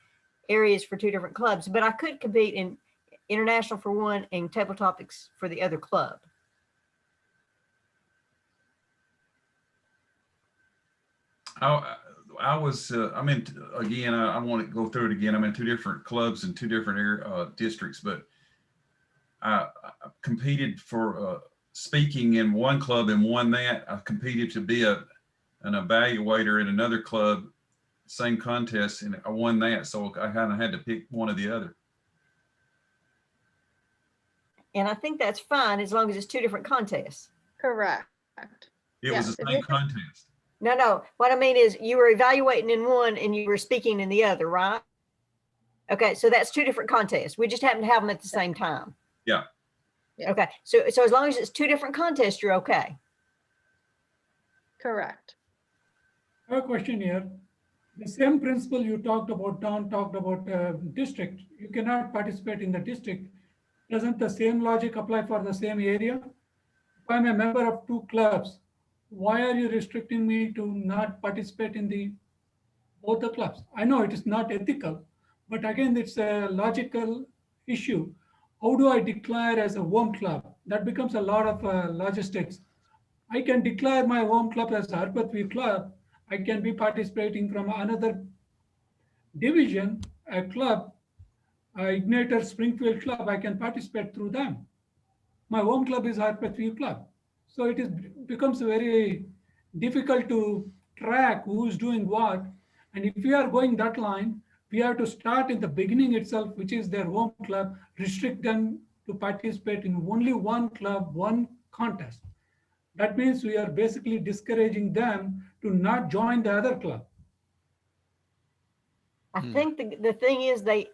areas for two different clubs, but I could compete in international for one and table topics for the other club. I was, I'm in, again, I want to go through it again. I'm in two different clubs and two different districts, but I competed for speaking in one club and won that. I competed to be an evaluator in another club, same contest, and I won that. So I kind of had to pick one or the other. And I think that's fine as long as it's two different contests. Correct. It was the same contest. No. What I mean is you were evaluating in one and you were speaking in the other, right? Okay, so that's two different contests. We just happen to have them at the same time. Yeah. Okay, so as long as it's two different contests, you're okay. Correct. I have a question here. The same principle you talked about, Don talked about district. You cannot participate in the district. Doesn't the same logic apply for the same area? If I'm a member of two clubs, why are you restricting me to not participate in both the clubs? I know it is not ethical, but again, it's a logical issue. How do I declare as a home club? That becomes a lot of logistics. I can declare my home club as Harpathvi club. I can be participating from another division, a club, Igniter Springfield club. I can participate through them. My home club is Harpathvi club. So it becomes very difficult to track who's doing what. And if we are going that line, we have to start in the beginning itself, which is their home club, restrict them to participate in only one club, one contest. That means we are basically discouraging them to not join the other club. I think the thing is the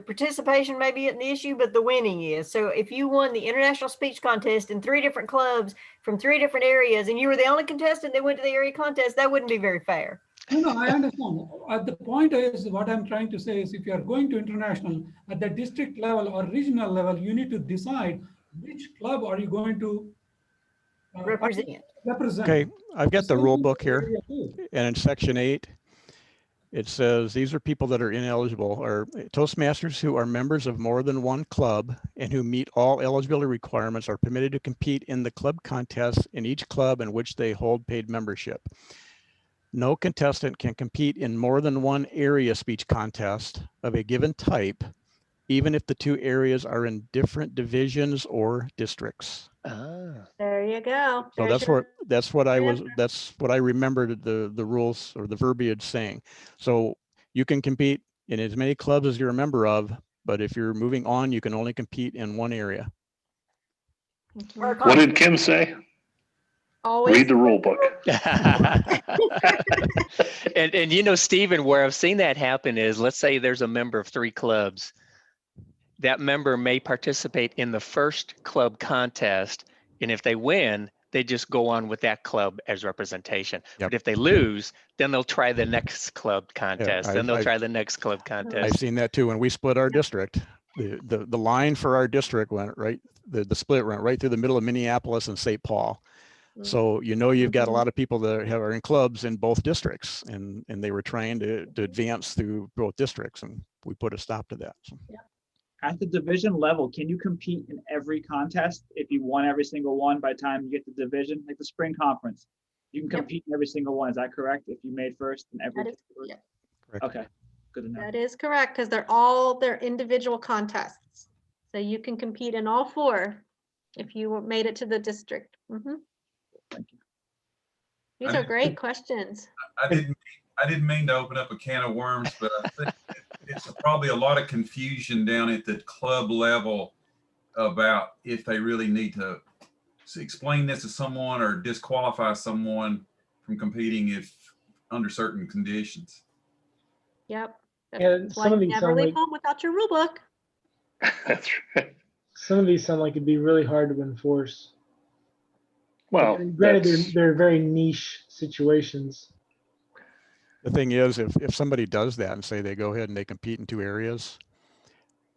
participation maybe isn't the issue, but the winning is. So if you won the international speech contest in three different clubs from three different areas and you were the only contestant that went to the area contest, that wouldn't be very fair. No, I understand. The point is, what I'm trying to say is, if you are going to international at the district level or regional level, you need to decide which club are you going to represent. Okay, I've got the rule book here, and in section 8, it says these are people that are ineligible, or Toastmasters who are members of more than one club and who meet all eligibility requirements are permitted to compete in the club contests in each club in which they hold paid membership. No contestant can compete in more than one area speech contest of a given type, even if the two areas are in different divisions or districts. There you go. So that's what I remembered the rules or the verbiage saying. So you can compete in as many clubs as you're a member of, but if you're moving on, you can only compete in one area. What did Kim say? Always read the rule book. and you know, Stephen, where I've seen that happen is, let's say there's a member of 3 clubs. That member may participate in the first club contest, and if they win, they just go on with that club as representation. Yep. But if they lose, then they'll try the next club contest. Then they'll try the next club contest. I've seen that too. When we split our district, the line for our district went right, the split went right through the middle of Minneapolis and St. Paul. So, you know, you've got a lot of people that are in clubs in both districts, and they were trying to advance through both districts, and we put a stop to that. So. Yeah. At the division level, can you compete in every contest if you won every single one by the time you get to division, like the spring conference? You can compete in every single one. Is that correct? If you made first in every? Yeah. Okay, good to know. That is correct, because they're all their individual contests. So you can compete in all 4 if you made it to the district. Thank you. These are great questions. I didn't mean to open up a can of worms, but I think it's probably a lot of confusion down at the club level about if they really need to explain this to someone or disqualify someone from competing if under certain conditions. Yep. And That's why some of you these never sound leave like home without your rule book. That's right. some of these sound like it'd be really hard to enforce. Well, And granted, they're very niche situations. The thing is, if somebody does that and say they go ahead and they compete in 2 areas,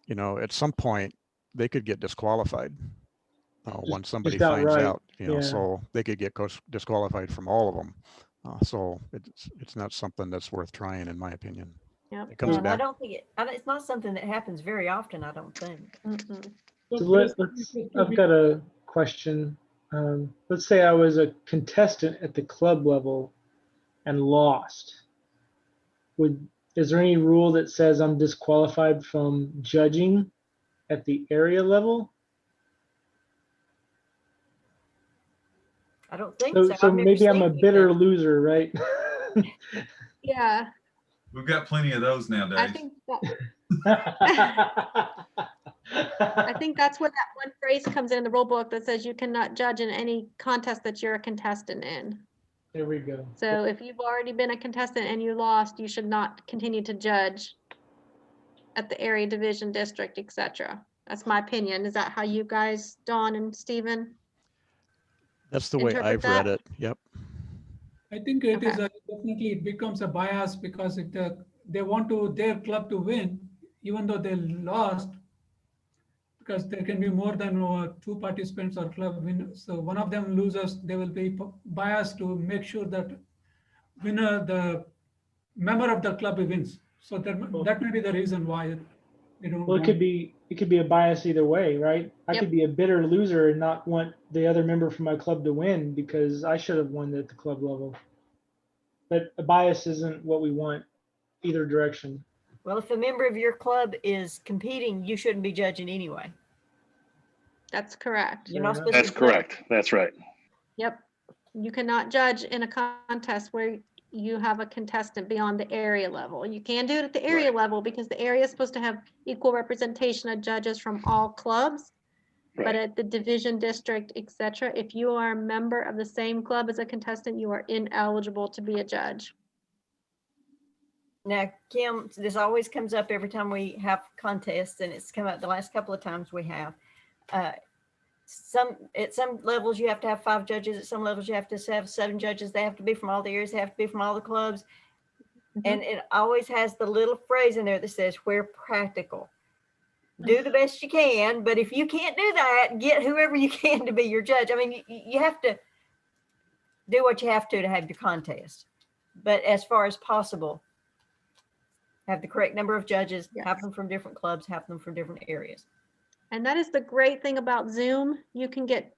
you know, at some point they could get disqualified once somebody finds out, you know, so they could get disqualified from all of them. So it's not something that's worth trying, in my opinion. Yep. It comes And I back. don't think it's not something that happens very often, I don't think. Mm-mm. So I've got a question. Let's say I was a contestant at the club level and lost. Is there any rule that says I'm disqualified from judging at the area level? I don't think So, so. so I've never maybe I'm seen a you bitter judge. loser, right? Yeah, We've got plenty of those I nowadays. think that, I think that's where that one phrase comes in the rule book that says you cannot judge in any contest that you're a contestant in. There we go. So if you've already been a contestant and you lost, you should not continue to judge at the area, division, district, etc. That's my opinion. Is that how you guys, Dawn and Stephen? That's the way Interpret I've read that? it. Yep. I think it is Okay. definitely it becomes a bias because they want their club to win, even though they lost, because there can be more than two participants or club winners. So one of them loses, they will be biased to make sure that the member of the club wins. So that may be the reason why they don't Well, it want. could be a bias either way, right? I Yep. could be a bitter loser and not want the other member from my club to win because I should have won at the club level. But a bias isn't what we want either direction. Well, if a member of your club is competing, you shouldn't be judging anyway. That's correct. You're not Fair supposed That's to judge. correct. That's right. Yep. You cannot judge in a contest where you have a contestant beyond the area level. You can do it at the area Right. level because the area is supposed to have equal representation of judges from all clubs. But Right. at the division, district, etc., if you are a member of the same club as a contestant, you are ineligible to be a judge. Now, Kim, this always comes up every time we have contests, and it's come up the last couple of times we have. At some levels, you have to have 5 judges. At some levels, you have to have 7 judges. They have to be from all the areas. They have to be from all the clubs. And it always has the little phrase in there that says, where practical. Do the best you can, but if you can't do that, get whoever you can to be your judge. I mean, you have to do what you have to have your contest. But as far as possible, have the correct number of judges, Yes. have them from different clubs, have them from different areas. And that is the great thing about Zoom. You can get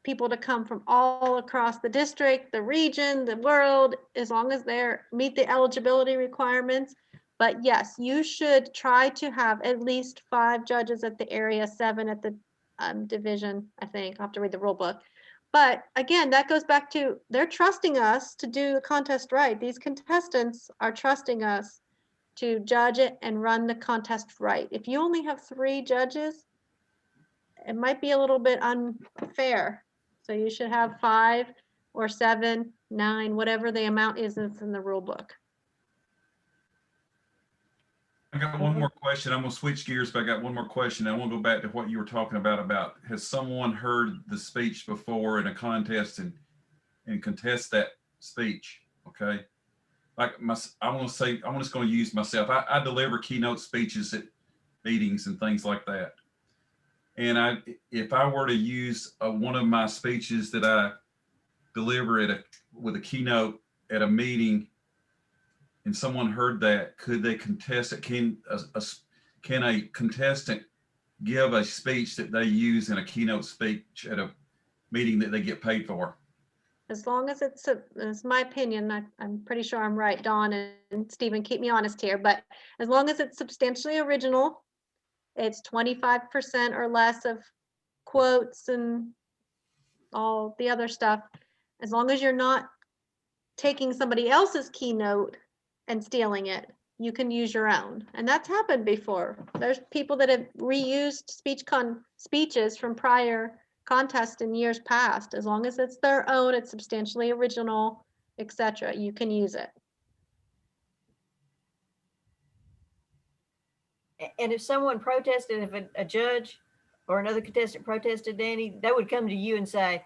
people to come from all across the district, the region, the world, as long as they meet the eligibility requirements. But yes, you should try to have at least 5 judges at the area, 7 at the division, I think. I'll have to read the rule book. But again, that goes back to they're trusting us to do the contest right. These contestants are trusting us to judge it and run the contest right. If you only have 3 judges, it might be a little bit unfair. So you should have 5 or 7, 9, whatever the amount is that's in the rule book. I got one more question. I'm gonna switch gears, but I got one more question. I want to go back to what you were talking about has someone heard the speech before in a contest and contest that speech? Okay. Like I'm just going to use myself. I deliver keynote speeches at meetings and things like that. And if I were to use one of my speeches that I deliver with a keynote at a meeting, and someone heard that, could they contest it? Can a contestant give a speech that they use in a keynote speech at a meeting that they get paid for? As long as it's my opinion, I'm pretty sure I'm right, Dawn and Stephen, keep me honest here, but as long as it's substantially original, it's 25% or less of quotes and all the other stuff. As long as you're not taking somebody else's keynote and stealing it, you can use your own. And that's happened before. There's people that have reused speeches from prior contests in years past. As long as it's their own, it's substantially original, etc., you can use it. And if someone protested, if a judge or another contestant protested, Danny, they would come to you and say,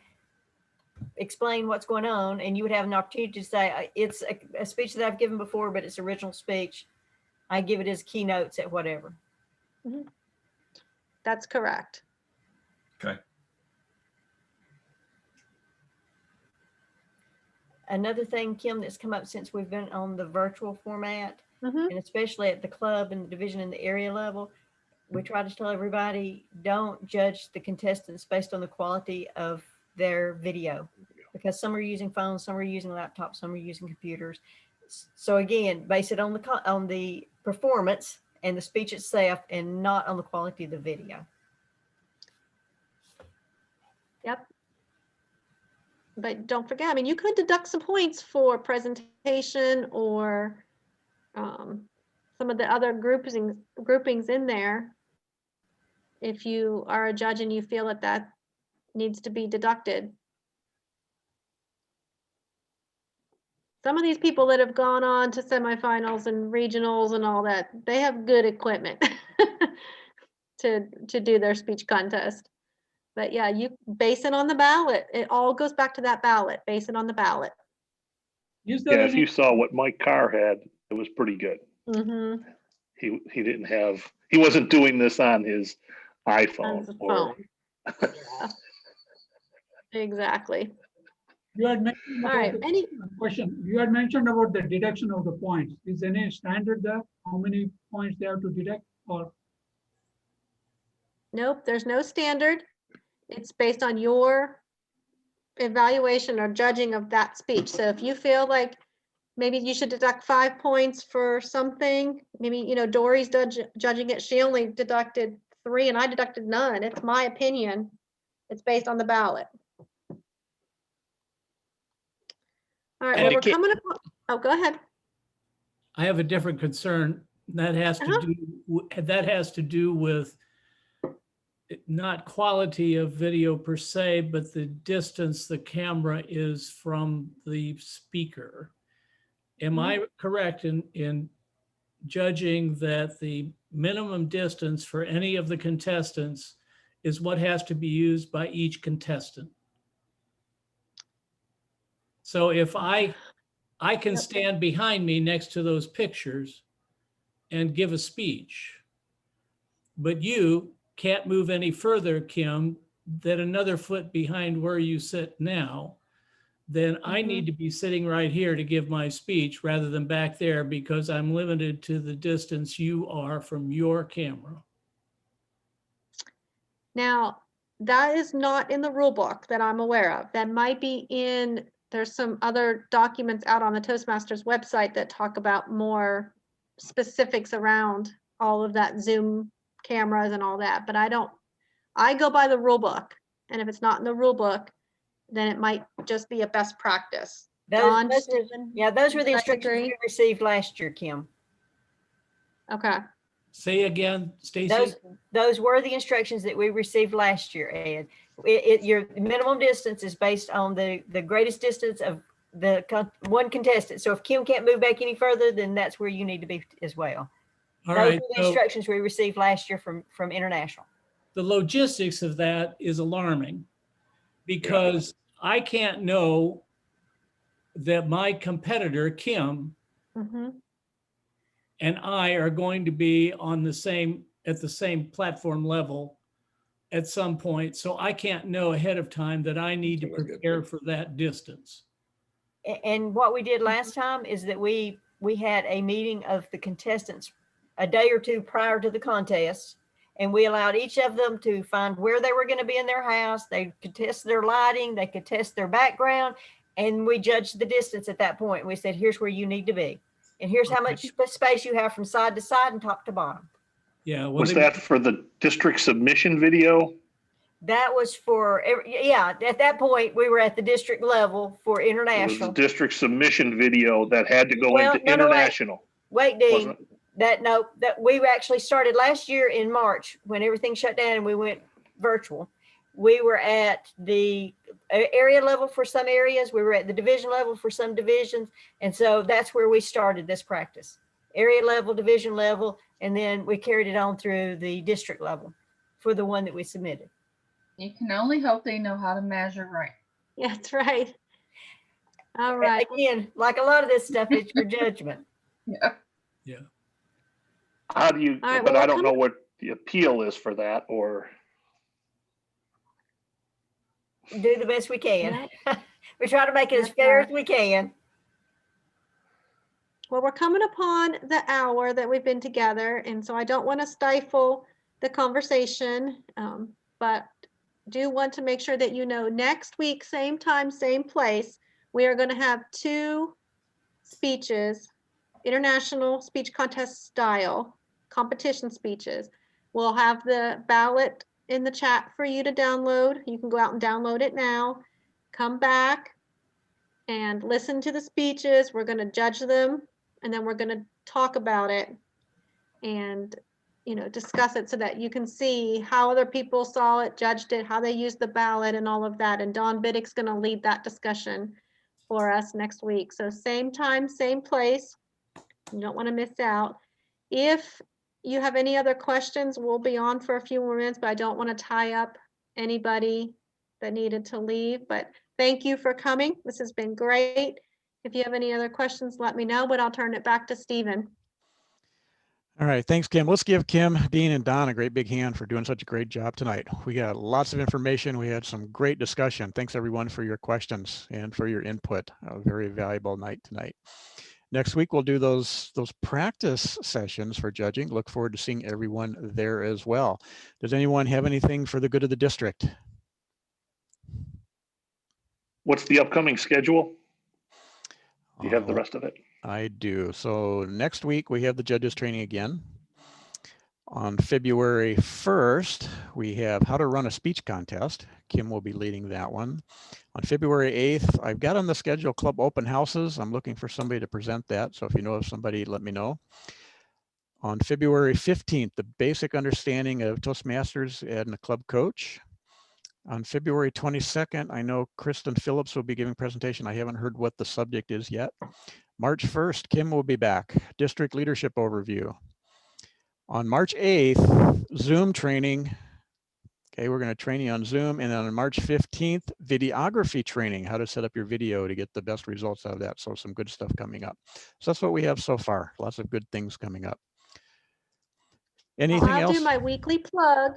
explain what's going on, and you would have an opportunity to say, it's a speech that I've given before, but it's original speech. I give it as keynotes at whatever. Mm-hmm. That's correct. Okay. Another thing, Kim, that's come up since we've been on the virtual format Mhm. And especially at the club and the division and the area level, we try to tell everybody, don't judge the contestants based on the quality of their video, because some are using phones, some are using laptops, some are using computers. So again, base it on the performance and the speech itself, and not on the quality of the video. Yep. But don't forget, I mean, you could deduct some points for presentation or some of the other groupings in there. If you are a judge and you feel that that needs to be deducted. Some of these people that have gone on to semifinals and regionals and all that, they have good equipment to do their speech contest. But yeah, you base it on the ballot. It all goes back to that ballot. Base it on the ballot. Is there Yeah, if any, you saw what Mike Carr had, it was pretty good. Mm-hmm. He didn't have, he wasn't doing this on his iPhone or. Yeah. Exactly. You had mentioned All about right. Any question. You had mentioned about the deduction of the points. Is there any standard there? How many points they have to deduct? Or nope, there's no standard. It's based on your evaluation or judging of that speech. So if you feel like maybe you should deduct 5 points for something, maybe, you know, Dory's judging it, she only deducted 3 and I deducted none. It's my opinion. It's based on the ballot. All right, well, we're coming up. Oh, go ahead. I have a different concern that has to do with not quality of video per se, but the distance the camera is from the speaker. Am I correct in judging that the minimum distance for any of the contestants is what has to be used by each contestant? So if I can stand behind me next to those pictures and give a speech, but you can't move any further, Kim, than another foot behind where you sit now, then I need to be sitting right here to give my speech rather than back there, because I'm limited to the distance you are from your camera. Now, that is not in the rule book that I'm aware of. That might be in, there's some other documents out on the Toastmasters website that talk about more specifics around all of that Zoom cameras and all that, but I go by the rule book. And if it's not in the rule book, then it might just be a best practice. Those were the instructions agree. we received last year, Kim. Okay. Say again, Stacy. Those were the instructions that we received last year, Ed. Your minimum distance is based on the greatest distance of the one contestant. So if Kim can't move back any further, then that's where you need to be as well. All Those right. were the instructions we received last year from International. The logistics of that is alarming, because I can't know that my competitor, Kim, and I are going to be on at the same platform level at some point. So I can't know ahead of time that I need to prepare for that distance. And what we did last time is that we had a meeting of the contestants a day or two prior to the contest, and we allowed each of them to find where they were going to be in their house. They could test their lighting, they could test their background, and we judged the distance at that point. We said, here's where you need to be, and here's how much space you have from side to side and top to bottom. Yeah. Was that for the district submission video? That was for, at that point, we were at the district level for It was international. the district submission video that had to go into international. Wait, Dean, that we actually started last year in March when everything shut down and we went virtual. We were at the area level for some areas. We were at the division level for some divisions. And so that's where we started this practice. Area level, division level, and then we carried it on through the district level for the one that we submitted. You can only hope they know how to measure right. Yeah, that's right. All right. Again, like a lot of this stuff, it's your judgment. Yeah. Yeah. How do you, right, but well, I don't know what the appeal is for that, or. Do the best we can. We try to make it as fair as we can. Well, we're coming upon the hour that we've been together, and so I don't want to stifle the conversation, but do want to make sure that you know next week, same time, same place, we are going to have 2 speeches, international speech contest style competition speeches. We'll have the ballot in the chat for you to download. You can go out and download it now. Come back and listen to the speeches. We're going to judge them, and then we're going to talk about it and, you know, discuss it so that you can see how other people saw it, judged it, how they used the ballot and all of that. And Dawn Biddick's going to lead that discussion for us next week. So same time, same place. You don't want to miss out. If you have any other questions, we'll be on for a few more minutes, but I don't want to tie up anybody that needed to leave. But thank you for coming. This has been great. If you have any other questions, let me know, but I'll turn it back to Stephen. All right, thanks, Kim. Let's give Kim, Dean, and Don a great big hand for doing such a great job tonight. We got lots of information. We had some great discussion. Thanks, everyone, for your questions and for your input. A very valuable night tonight. Next week, we'll do those practice sessions for judging. Look forward to seeing everyone there as well. Does anyone have anything for the good of the district? What's the upcoming schedule? Do you have the rest of it? I do. So next week, we have the judges training again. On February 1st, we have how to run a speech contest. Kim will be leading that one. On February 8th, I've got on the schedule club open houses. I'm looking for somebody to present that. So if you know of somebody, let me know. On February 15th, the basic understanding of Toastmasters and a club coach. On February 22nd, I know Kristen Phillips will be giving a presentation. I haven't heard what the subject is yet. March 1st, Kim will be back. District leadership overview. On March 8th, Zoom training. Okay, we're going to train you on Zoom. And then on March 15th, videography training, how to set up your video to get the best results out of that. So some good stuff coming up. So that's what we have so far. Lots of good things coming up. Anything else? I'll do my weekly plug.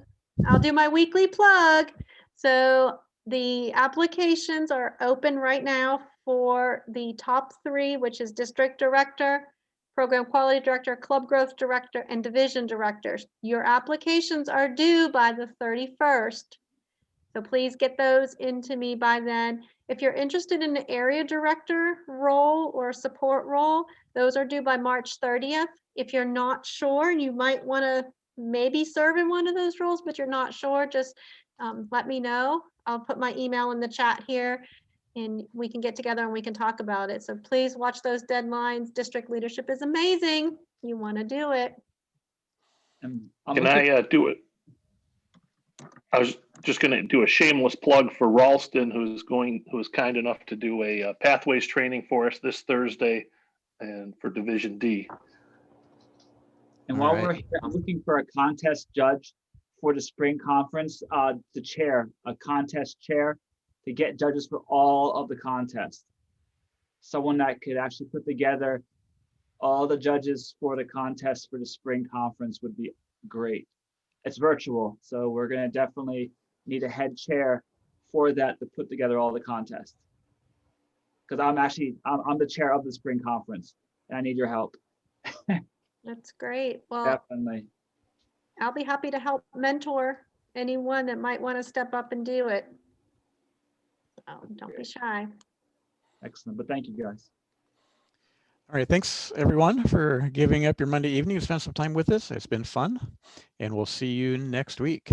So the applications are open right now for the top 3, which is district director, program quality director, club growth director, and division directors. Your applications are due by the 31st. So please get those into me by then. If you're interested in the area director role or support role, those are due by March 30th. If you're not sure, you might want to maybe serve in one of those roles, but you're not sure, just let me know. I'll put my email in the chat here and we can get together and we can talk about it. So please watch those deadlines. District leadership is amazing. You want to do it. Can I do it? I was just going to do a shameless plug for Ralston, who is kind enough to do a pathways training for us this Thursday, and for Division D. And while we're here, I'm looking for a contest judge for the spring conference, to chair a contest chair to get judges for all of the contests. Someone that could actually put together all the judges for the contest for the spring conference would be great. It's virtual, so we're going to definitely need a head chair for that to put together all the contests. Because I'm the chair of the spring conference, and I need your help. That's great. Well, Definitely. I'll be happy to help mentor anyone that might want to step up and do it. So don't be shy. Excellent, but thank you guys. All right, thanks everyone for giving up your Monday evening to spend some time with us. It's been fun, and we'll see you next week.